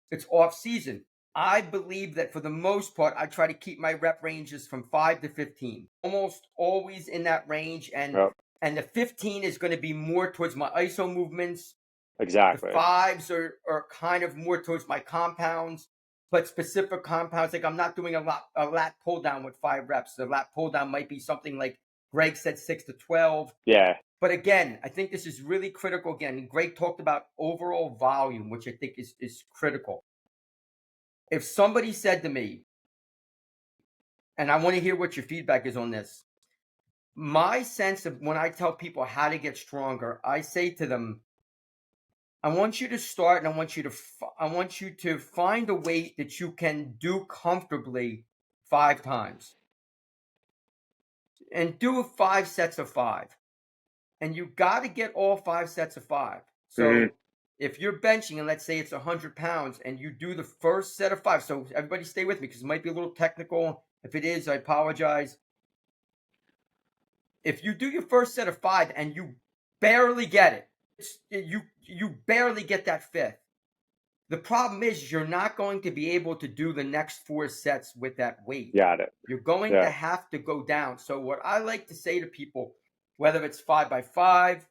It's off season. I believe that for the most part, I try to keep my rep ranges from 5 to 15, almost always in that range. And Yep. And the 15 is going to be more towards my iso movements. The Exactly. fives are kind of more towards my compounds, but specific compounds. Like I'm not doing a lat pull down with 5 reps. The lat pull down might be something like Greg said, 6 to 12. Yeah. But again, I think this is really critical. Again, Greg talked about overall volume, which I think is critical. If somebody said to me, and I want to hear what your feedback is on this, my sense of when I tell people how to get stronger, I say to them, I want you to start, and I want you to find a weight that you can do comfortably 5 times, and do 5 sets of 5. And you got to get all 5 sets of 5. Hmm. So if you're benching, and let's say it's 100 pounds, and you do the first set of 5, so everybody stay with me because it might be a little technical. If it is, I apologize. If you do your first set of 5 and you barely get it, you barely get that fifth. The problem is you're not going to be able to do the next 4 sets with that weight. Got it. You're going to Yeah. have to go down. So what I like to say to people, whether it's 5x5,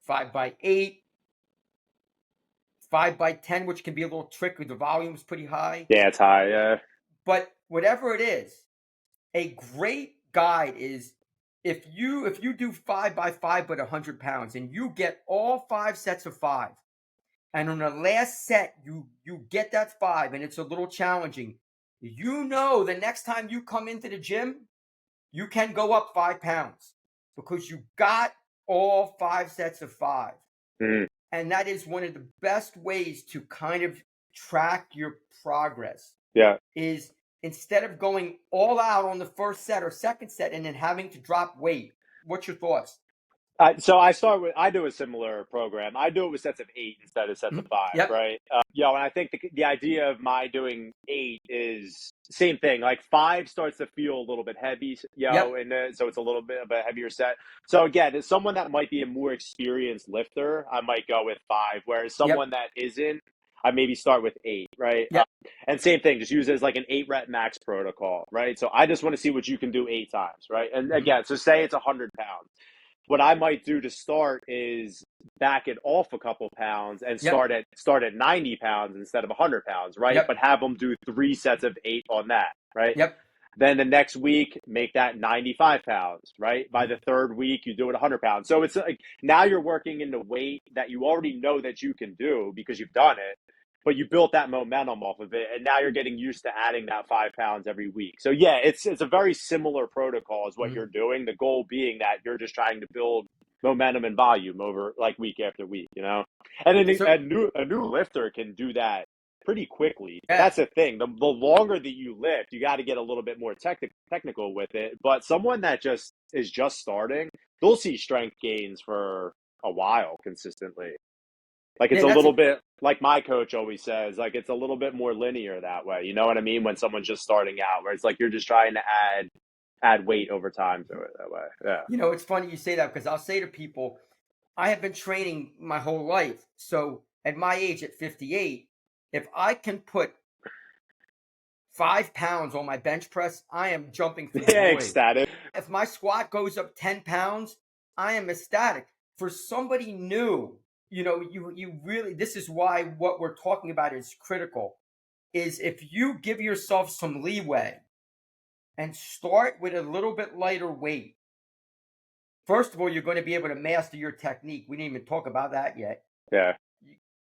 5x8, 5x10, which can be a little tricky, the volume's pretty high. Yeah, it's high. Yeah. But whatever it is, a great guide is if you do 5x5 but 100 pounds and you get all 5 sets of 5, and on the last set you get that 5 and it's a little challenging, the next time you come into the gym, you can go up 5 pounds because you got all 5 sets of 5. Hmm. And that is one of the best ways to kind of track your progress, Yeah. is instead of going all out on the first set or second set and then having to drop weight. What's your thoughts? So I do a similar program. I do it with sets of 8 instead of sets of Mhm. 5, Yep. right? And I think the idea of my doing 8 is same thing. Like 5 starts to feel a little bit heavy, Yep. and so it's a little bit of a heavier set. So again, as someone that might be a more experienced lifter, I might go with 5. Whereas Yep. someone that isn't, I maybe start with 8, right? Yep. And same thing, just use it as like an 8 rep max protocol, right? So I just want to see what you can do 8 times, right? And Mhm. again, so say it's 100 pounds. What I might do to start is back it off a couple pounds and Yep. start at 90 pounds instead of 100 pounds, right? Yep. But have them do 3 sets of 8 on that, right? Yep. Then the next week, make that 95 pounds, right? By Mhm. the third week, you do it 100 pounds. So it's like now you're working in the weight that you already know that you can do because you've done it, but you built that momentum off of it. And now you're getting used to adding that 5 pounds every week. So yeah, it's a very similar protocol as what Mhm. you're doing. The goal being that you're just trying to build momentum and volume over like week after week, you know? And So a new lifter can do that pretty quickly. yeah. That's the thing. The longer that you lift, you got to get a little bit more technical with it. But someone that just is just starting, they'll see strength gains for a while consistently. Like it's Yeah, a that's little a bit like my coach always says, like it's a little bit more linear that way. You know what I mean? When someone's just starting out, where it's like you're just trying to add weight over time to it that way. Yeah. it's funny you say that because I'll say to people, I have been training my whole life. So at my age, at 58, if I can put 5 pounds on my bench press, I am jumping for Yeah, joy. ecstatic. If my squat goes up 10 pounds, I am ecstatic. For somebody new, you really, this is why what we're talking about is critical, is if you give yourself some leeway and start with a little bit lighter weight, first of all, you're going to be able to master your technique. We didn't even talk about that yet. Yeah.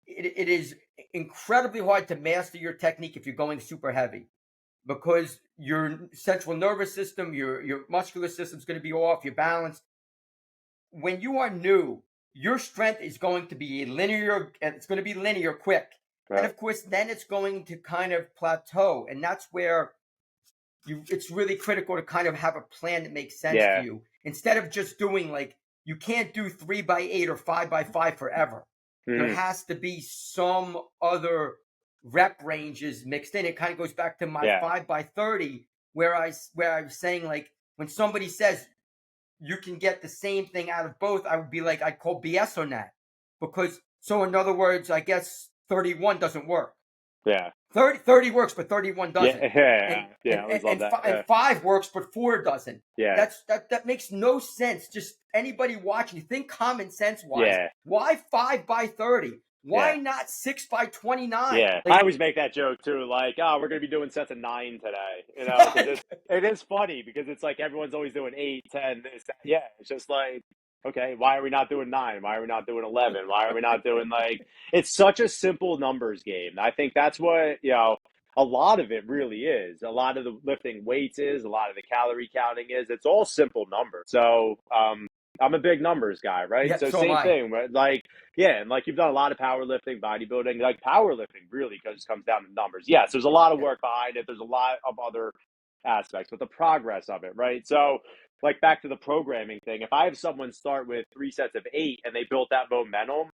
It is incredibly hard to master your technique if you're going super heavy, because your central nervous system, your muscular system is going to be off, your balance. When you are new, your strength is going to be linear, and it's going to be linear quick. And Yeah. of course, then it's going to kind of plateau. And that's where it's really critical to kind of have a plan that makes sense to Yeah. you. Instead of just doing, like, you can't do 3x8 or 5x5 forever. There Mm, has to be some other rep ranges mixed in. It kind of goes back to my yeah. 5x30, where I was saying, like, when somebody says you can get the same thing out of both, I would be like, I'd call BS on that. Because, so in other words, I guess 31 doesn't work. Yeah. 30 works, but 31 Yeah, doesn't. yeah, And yeah. I always love that. and Yeah, 5 works, but 4 doesn't. yeah, That makes no sense. Just anybody watching, think common sense wise. yeah, Why 5 by 30? yeah. Why not 6 by 29? Yeah, I Like, always make that joke too, like, "Oh, we're gonna be doing sets of 9 today," you know, because it is funny because it's like everyone's always doing 8, 10, this, that. Yeah, it's just like, okay, why are we not doing 9? Why are we not doing 11? Why are we not doing like it's such a simple numbers game. I think that's what, a lot of it really is. A lot of the lifting weights is, a lot of the calorie counting is. It's all simple numbers. So, I'm a big numbers guy, right? yep, So so am same I. thing, right? Like, yeah, and like you've done a lot of powerlifting, bodybuilding. Like powerlifting really just comes down to numbers. Yes, there's a lot of Yep. work behind it. There's a lot of other aspects, but the progress of it, right? So, like back to the programming thing, if I have someone start with 3 sets of 8 and they built that momentum,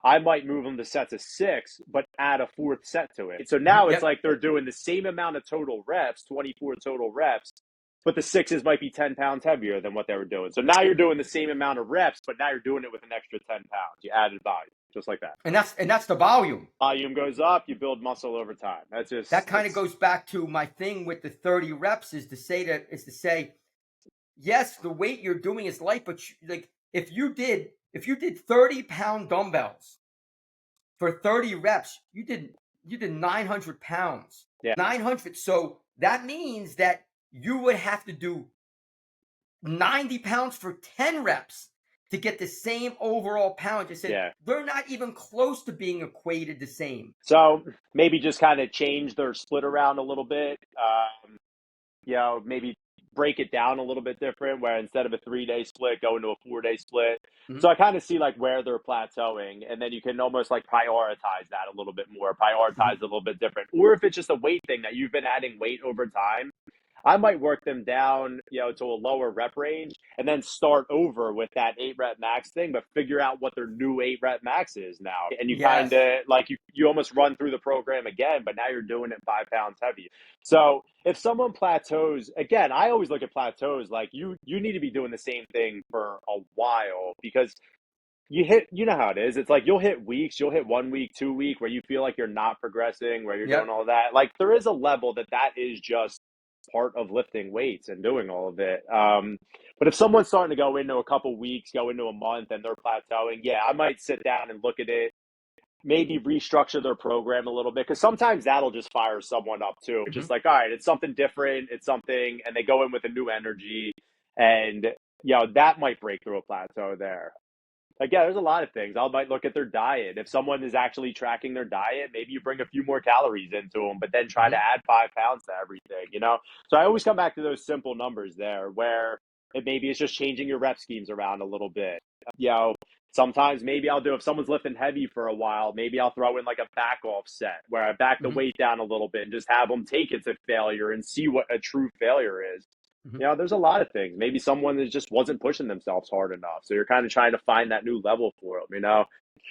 I might move them to sets of 6, but add a fourth set to it. So now it's Yep. like they're doing the same amount of total reps, 24 total reps, but the sixes might be 10 pounds heavier than what they were doing. So now you're doing the same amount of reps, but now you're doing it with an extra 10 pounds. You added volume, just like that. And that's the volume. Volume goes up, you build muscle over time. That's That just, kind of goes back to my thing with the 30 reps is to say, yes, the weight you're doing is light, but like if you did 30-pound dumbbells for 30 reps, you did 900 pounds. yeah, 900. So that means that you would have to do 90 pounds for 10 reps to get the same overall pound. I said yeah. they're not even close to being equated the same. So maybe just kind of change their split around a little bit. Maybe break it down a little bit different where instead of a 3-day split, go into a 4-day split. Mhm. So I kind of see like where they're plateauing, and then you can almost like prioritize that a little bit more, prioritize Mhm. it a little bit different. Or if it's just a weight thing that you've been adding weight over time, I might work them down, to a lower rep range and then start over with that 8 rep max thing, but figure out what their new 8 rep max is now. And you kind Yes. of like you almost run through the program again, but now you're doing it 5 pounds heavier. So if someone plateaus, again, I always look at plateaus like you need to be doing the same thing for a while because you know how it is. It's like you'll hit weeks, you'll hit 1 week, 2 week where you feel like you're not progressing, where you're doing Yep. all that. Like there is a level that is just part of lifting weights and doing all of it. But if someone's starting to go into a couple weeks, go into a month, and they're plateauing, yeah, I might sit down and look at it, maybe restructure their program a little bit because sometimes that'll just fire someone up too. It's Mhm. just like, all right, it's something different, it's something, and they go in with a new energy, and that might break through a plateau there. Like, yeah, there's a lot of things. I might look at their diet. If someone is actually tracking their diet, maybe you bring a few more calories into them, but then try to Mhm. add 5 pounds to everything. So I always come back to those simple numbers there where maybe it's just changing your rep schemes around a little bit. You know, Sometimes maybe I'll do, if someone's lifting heavy for a while, maybe I'll throw in like a back off set where I back the Mhm. weight down a little bit and just have them take it to failure and see what a true failure is. Mhm. There's a lot of things. Maybe someone that just wasn't pushing themselves hard enough. So you're kind of trying to find that new level for them.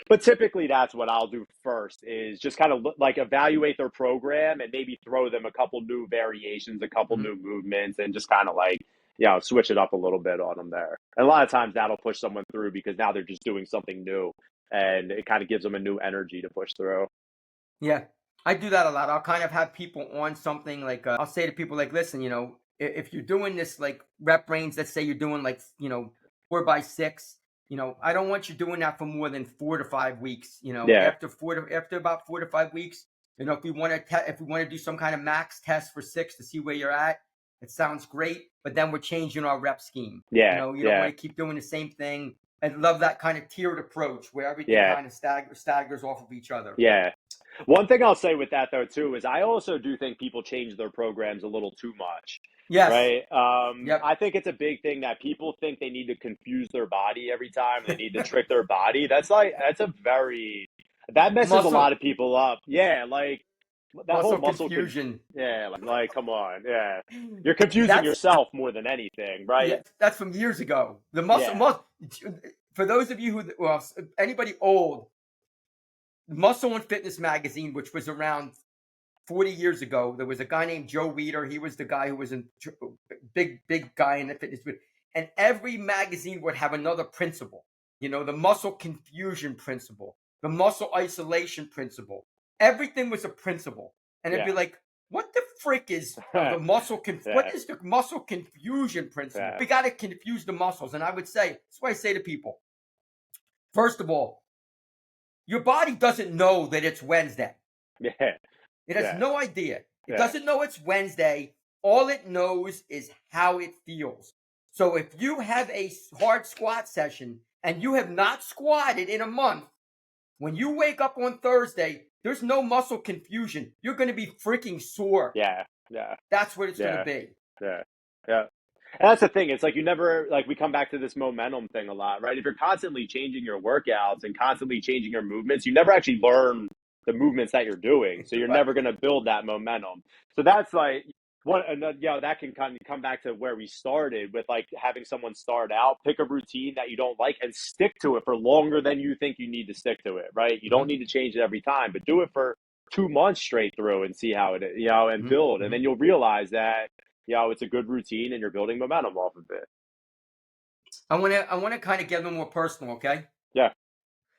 But typically that's what I'll do first is just kind of like evaluate their program and maybe throw them a couple new variations, a couple Mhm. new movements, and just kind of like, switch it up a little bit on them there. And a lot of times that'll push someone through because now they're just doing something new and it kind of gives them a new energy to push through. Yeah, I do that a lot. I'll kind of have people on something like I'll say to people like, listen, if you're doing this like rep range, let's say you're doing like 4 by 6. I don't want you doing that for more than 4 to 5 weeks. Yeah. After about 4 to 5 weeks, if we want to do some kind of max test for 6 to see where you're at, it sounds great. But then we're changing our rep scheme. Yeah. You don't Yeah. want to keep doing the same thing. I love that kind of tiered approach where everything Yeah. kind of staggers off of each other. Yeah. One thing I'll say with that though too is I also do think people change their programs a little too much, Yes. right? Yep. I think it's a big thing that people think they need to confuse their body every time. They need to trick their body. That messes a lot Muscle of people up. Yeah, like that whole muscle muscle confusion. yeah, like come on, yeah. You're confusing That's yourself more than anything, Yeah, right? that's from years ago. The Yeah, for those of you anybody old, Muscle and Fitness magazine, which was around 40 years ago, there was a guy named Joe Weider. He was the guy who was a big guy in the fitness. And every magazine would have another principle. The muscle confusion principle, the muscle isolation principle. Everything was a principle. and it'd be Yeah. like, what the frick is the what Yeah. is the muscle confusion principle? Yeah. We got to confuse the muscles. And I would say, that's why I say to people, first of all, your body doesn't know that it's Wednesday. Yeah. It has Yeah. no idea. It Yeah. doesn't know it's Wednesday. All it knows is how it feels. So if you have a hard squat session and you have not squatted in a month, when you wake up on Thursday, there's no muscle confusion. You're going to be freaking sore. Yeah. Yeah. That's what it's going to Yeah. be. Yeah. Yeah. And that's the thing. It's like you never like we come back to this momentum thing a lot, right? If you're constantly changing your workouts and constantly changing your movements, you never actually learn the movements that you're doing. So you're Right. never going to build that momentum. So that's like what, and that can kind of come back to where we started with like having someone start out, pick a routine that you don't like and stick to it for longer than you think you need to stick to it, right? You don't Mm-hmm. need to change it every time, but do it for 2 months straight through and see how it, and build. Mm-hmm. And Mm-hmm. then you'll realize that it's a good routine and you're building momentum off of it. I want to kind of get a little more personal, okay? Yeah.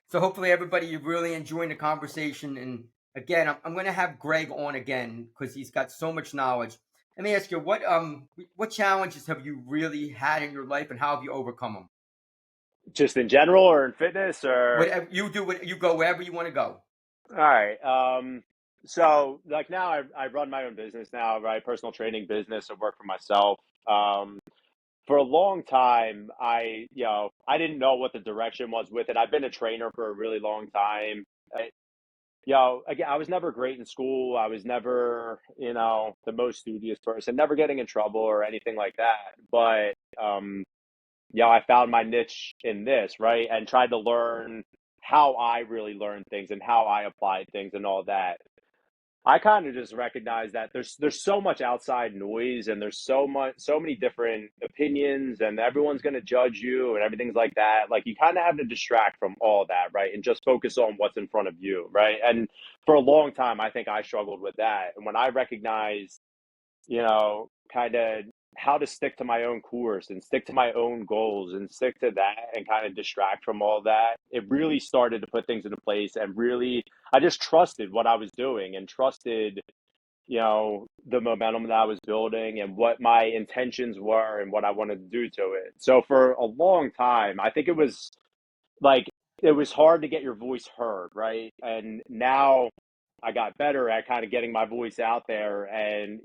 So hopefully everybody you're really enjoying the conversation. And again, I'm going to have Greg on again because he's got so much knowledge. Let me ask you, what challenges have you really had in your life, and how have you overcome them? Just in general or in fitness or Whatever you do, you go wherever you want to go. all right. So like now I run my own business now, right? Personal training business. I work for myself. Um, for a long time, I didn't know what the direction was with it. I've been a trainer for a really long time. Again, I was never great in school. I was never, the most studious person, never getting in trouble or anything like that. But I found my niche in this, right? And tried to learn how I really learn things and how I apply things and all that. I kind of just recognize that there's so much outside noise and there's so many different opinions and everyone's going to judge you and everything's like that. Like you kind of have to distract from all that, right? And just focus on what's in front of you, right? And for a long time I think I struggled with that. And when I recognized kind of how to stick to my own course and stick to my own goals and stick to that and kind of distract from all that. It really started to put things into place and really, I just trusted what I was doing and trusted, the momentum that I was building and what my intentions were and what I wanted to do to it. So for a long time, I think like it was hard to get your voice heard, right? And now I got better at kind of getting my voice out there and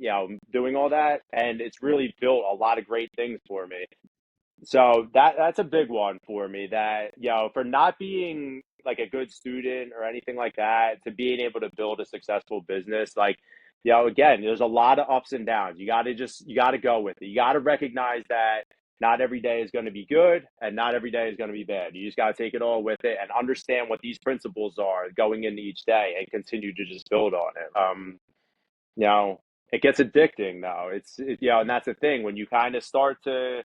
doing all that, and it's really built a lot of great things for me. So that's a big one for me. That for not being like a good student or anything like that, to being able to build a successful business, like again, there's a lot of ups and downs. You got to go with it. You got to recognize that not every day is going to be good and not every day is going to be bad. You just got to take it all with it and understand what these principles are going into each day and continue to just build on it. You know, it gets addicting though. And that's the thing when you kind of start to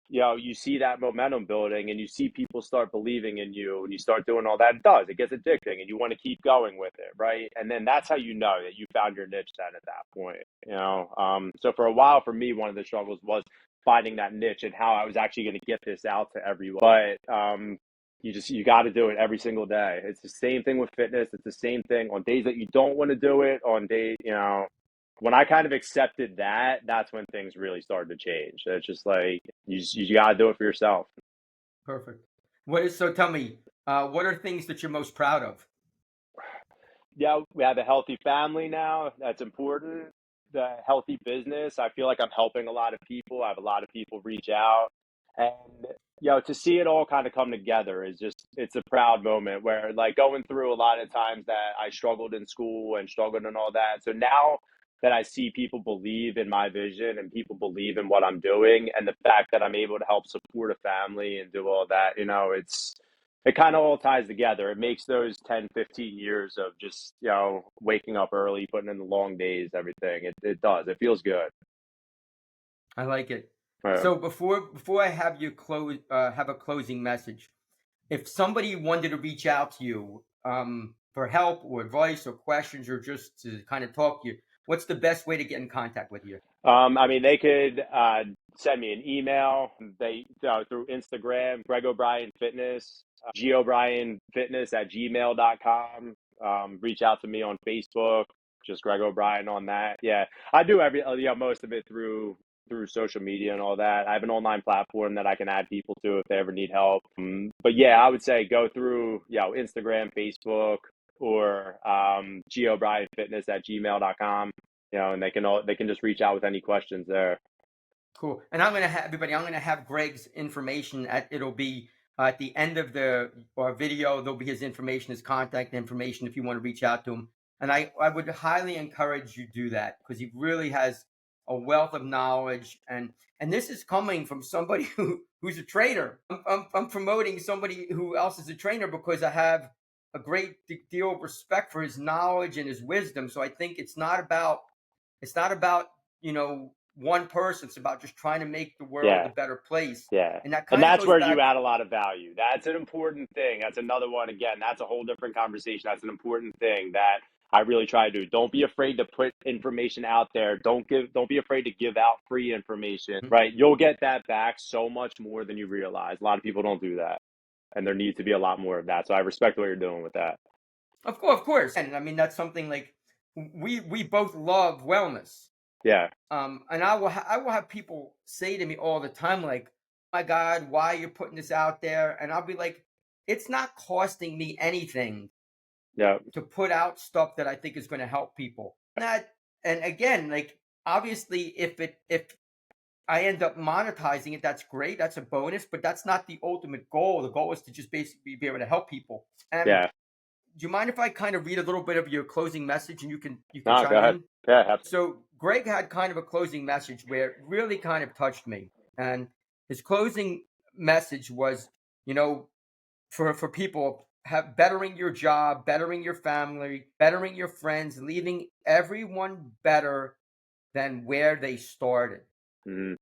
you see that momentum building and you see people start believing in you and you start doing all that, it gets addicting and you want to keep going with it, right? And then that's how you know that you found your niche then at that point. So for a while for me, one of the struggles was finding that niche and how I was actually going to get this out to everyone. But you got to do it every single day. It's the same thing with fitness. It's the same thing on days that you don't want to do it, on days, when I kind of accepted that, that's when things really started to change. It's just like you got to do it for yourself. Perfect. So? Tell me, what are things that you're most proud of? Yeah, we have a healthy family now. That's important. The healthy business. I feel like I'm helping a lot of people. I have a lot of people reach out, and to see it all kind of come together is it's a proud moment. Where like going through a lot of times that I struggled in school and struggled and all that. So now that I see people believe in my vision and people believe in what I'm doing, and the fact that I'm able to help support a family and do all that, it kind of all ties together. It makes those 10, 15 years of just, waking up early, putting in the long days, everything. It does. It feels good. I like it. Uh, So before I have you have a closing message. If somebody wanted to reach out to you for help or advice or questions or just to kind of talk to you, what's the best way to get in contact with you? I mean, they could send me an email. They through Instagram, Greg O'Brien Fitness, G O'Brien Fitness at gmail.com. Reach out to me on Facebook. just Greg O'Brien on that. Yeah, I do most of it through social media and all that. I have an online platform that I can add people to if they ever need help. But yeah, I would say go through Instagram, Facebook, or gobrianfitness@gmail.com. And they can just reach out with any questions there. Cool. And I'm going to have everybody, I'm going to have Greg's information it'll be at the end of the video. There'll be his information, his contact information if you want to reach out to him. And I would highly encourage you do that because he really has a wealth of knowledge. And this is coming from somebody who's a trainer. I'm promoting somebody who else is a trainer because I have a great deal of respect for his knowledge and his wisdom. So I think it's not about one person. It's about just trying to make the world a Yeah. better place. Yeah. And that And kind of that's goes where you back. add a lot of value. That's an important thing. That's another one. Again, that's a whole different conversation. That's an important thing that I really try to do. Don't be afraid to put information out there. Don't be afraid to give out free information, right? You'll get that back so much more than you realize. A lot of people don't do that. And there needs to be a lot more of that. So I respect what you're doing with that. Of course. And I mean, that's something like we both love wellness. Yeah. And I will have people say to me all the time, like, "My God, why are you putting this out there?" And I'll be like, "It's not costing me anything Yeah. to put out stuff that I think is going to help people." And again, like obviously, if I end up monetizing it, that's great. That's a bonus, but that's not the ultimate goal. The goal is to just basically be able to help people. And Yeah. do you mind if I kind of read a little bit of your closing message and you can No, go chime ahead. in? Yeah. So Greg had kind of a closing message where it really kind of touched me. And his closing message was, you know, for people have bettering your job, bettering your family, bettering your friends, leaving everyone better than where they started, Mhm.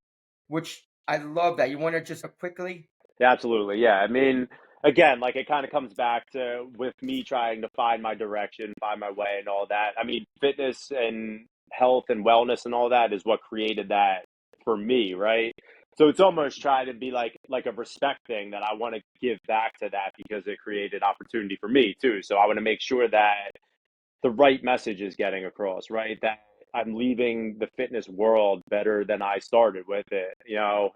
which I love that. You want to just quickly? Yeah, absolutely. Yeah. I mean, again, like it kind of comes back to with me trying to find my direction, find my way, and all that. I mean, fitness and health and wellness and all that is what created that for me, right? So it's almost trying to be like a respect thing that I want to give back to that because it created opportunity for me too. So I want to make sure that the right message is getting across, right? That I'm leaving the fitness world better than I started with it.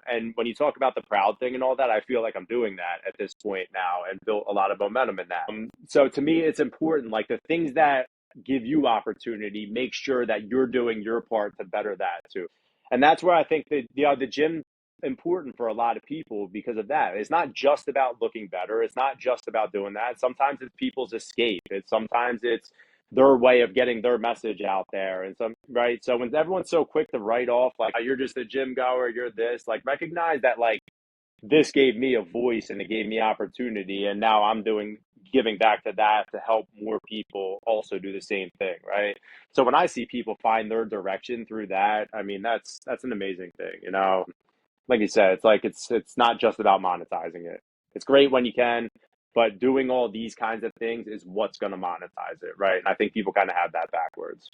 And when you talk about the proud thing and all that, I feel like I'm doing that at this point now and built a lot of momentum in that. So to me, it's important, like the things that give you opportunity, make sure that you're doing your part to better that too. And that's where I think that the gym important for a lot of people because of that. It's not just about looking better. It's not just about doing that. Sometimes it's people's escape. Sometimes it's their way of getting their message out there and some right. So when everyone's so quick to write off like, oh, you're just a gym goer, you're this, like recognize that like this gave me a voice and it gave me opportunity and now I'm doing giving back to that to help more people also do the same thing, right? So when I see people find their direction through that, I mean that's an amazing thing. Like you said, it's like it's not just about monetizing it. It's great when you can, but doing all these kinds of things is what's going to monetize it, right? And I think people kind of have that backwards.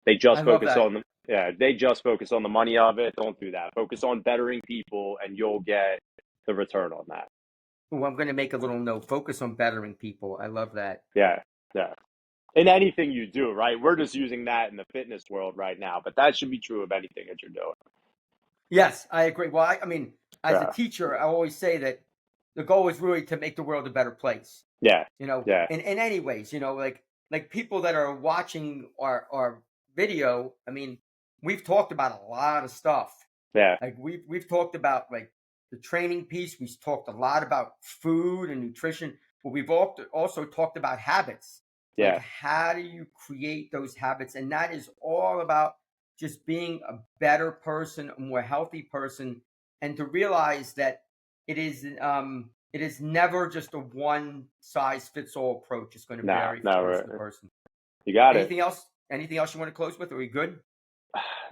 They I just love focus that. on the yeah, they just focus on the money of it. Don't do that. Focus on bettering people, and you'll get the return on that. Ooh, I'm going to make a little note. Focus on bettering people. I love that. Yeah, yeah. In anything you do, right? We're just using that in the fitness world right now, but that should be true of anything that you're doing. Yes, I agree. Well, I mean, as a Yeah, teacher, I always say that the goal is really to make the world a better place. yeah, yeah, In any ways, like people that are watching our video. I mean, we've talked about a lot of stuff. yeah, Like we've talked about like the training piece. We've talked a lot about food and nutrition, but we've also talked about habits. Like yeah. how do you create those habits? And that is all about just being a better person, a more healthy person, and to realize that it is never just a one size fits all approach. It's going to No, vary from no, person to person. you got it. Anything else? Anything else you want to close with? Are we good?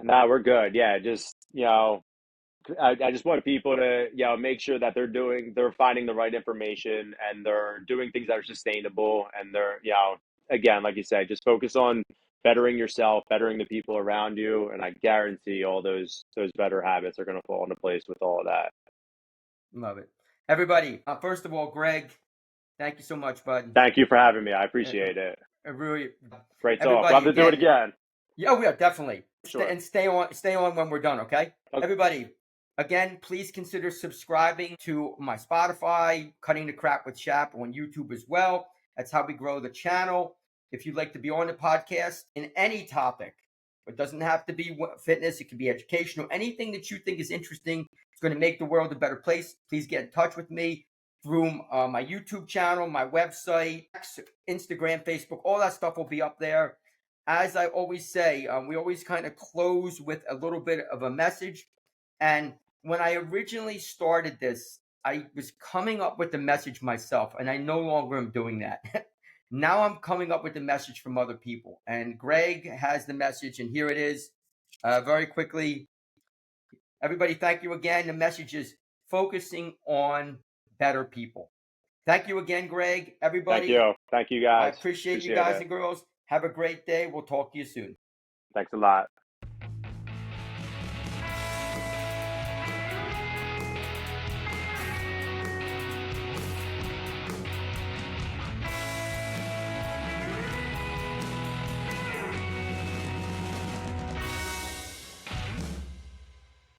No, we're good. Yeah, just I just want people to make sure that they're finding the right information and they're doing things that are sustainable and they're again like you said, just focus on bettering yourself, bettering the people around you, and I guarantee all those better habits are going to fall into place with all of that. Love it. Everybody, first of all, Greg, thank you so much, bud. Thank you for having me. I Uh, appreciate it. Really, Great talk. We'll have everybody, to do it again. again. Yeah, we are definitely. Sure. Stay on when we're done, okay? Okay. Everybody, again, please consider subscribing to my Spotify, Cutting the Crap with Shap, on YouTube as well. That's how we grow the channel. If you'd like to be on the podcast in any topic, it doesn't have to be fitness, it can be educational, anything that you think is interesting, it's going to make the world a better place. Please get in touch with me through my YouTube channel, my website, Instagram, Facebook, all that stuff will be up there. As I always say, we always kind of close with a little bit of a message. And when I originally started this, I was coming up with the message myself, and I no longer am doing that. Now I'm coming up with the message from other people. And Greg has the message, and here it is. Very quickly, everybody, thank you again. The message is focusing on better people. Thank you again, Greg. Thank Everybody, you. Thank you, I guys. appreciate you Appreciate guys it. and girls. Have a great day. We'll talk to you soon. Thanks a lot.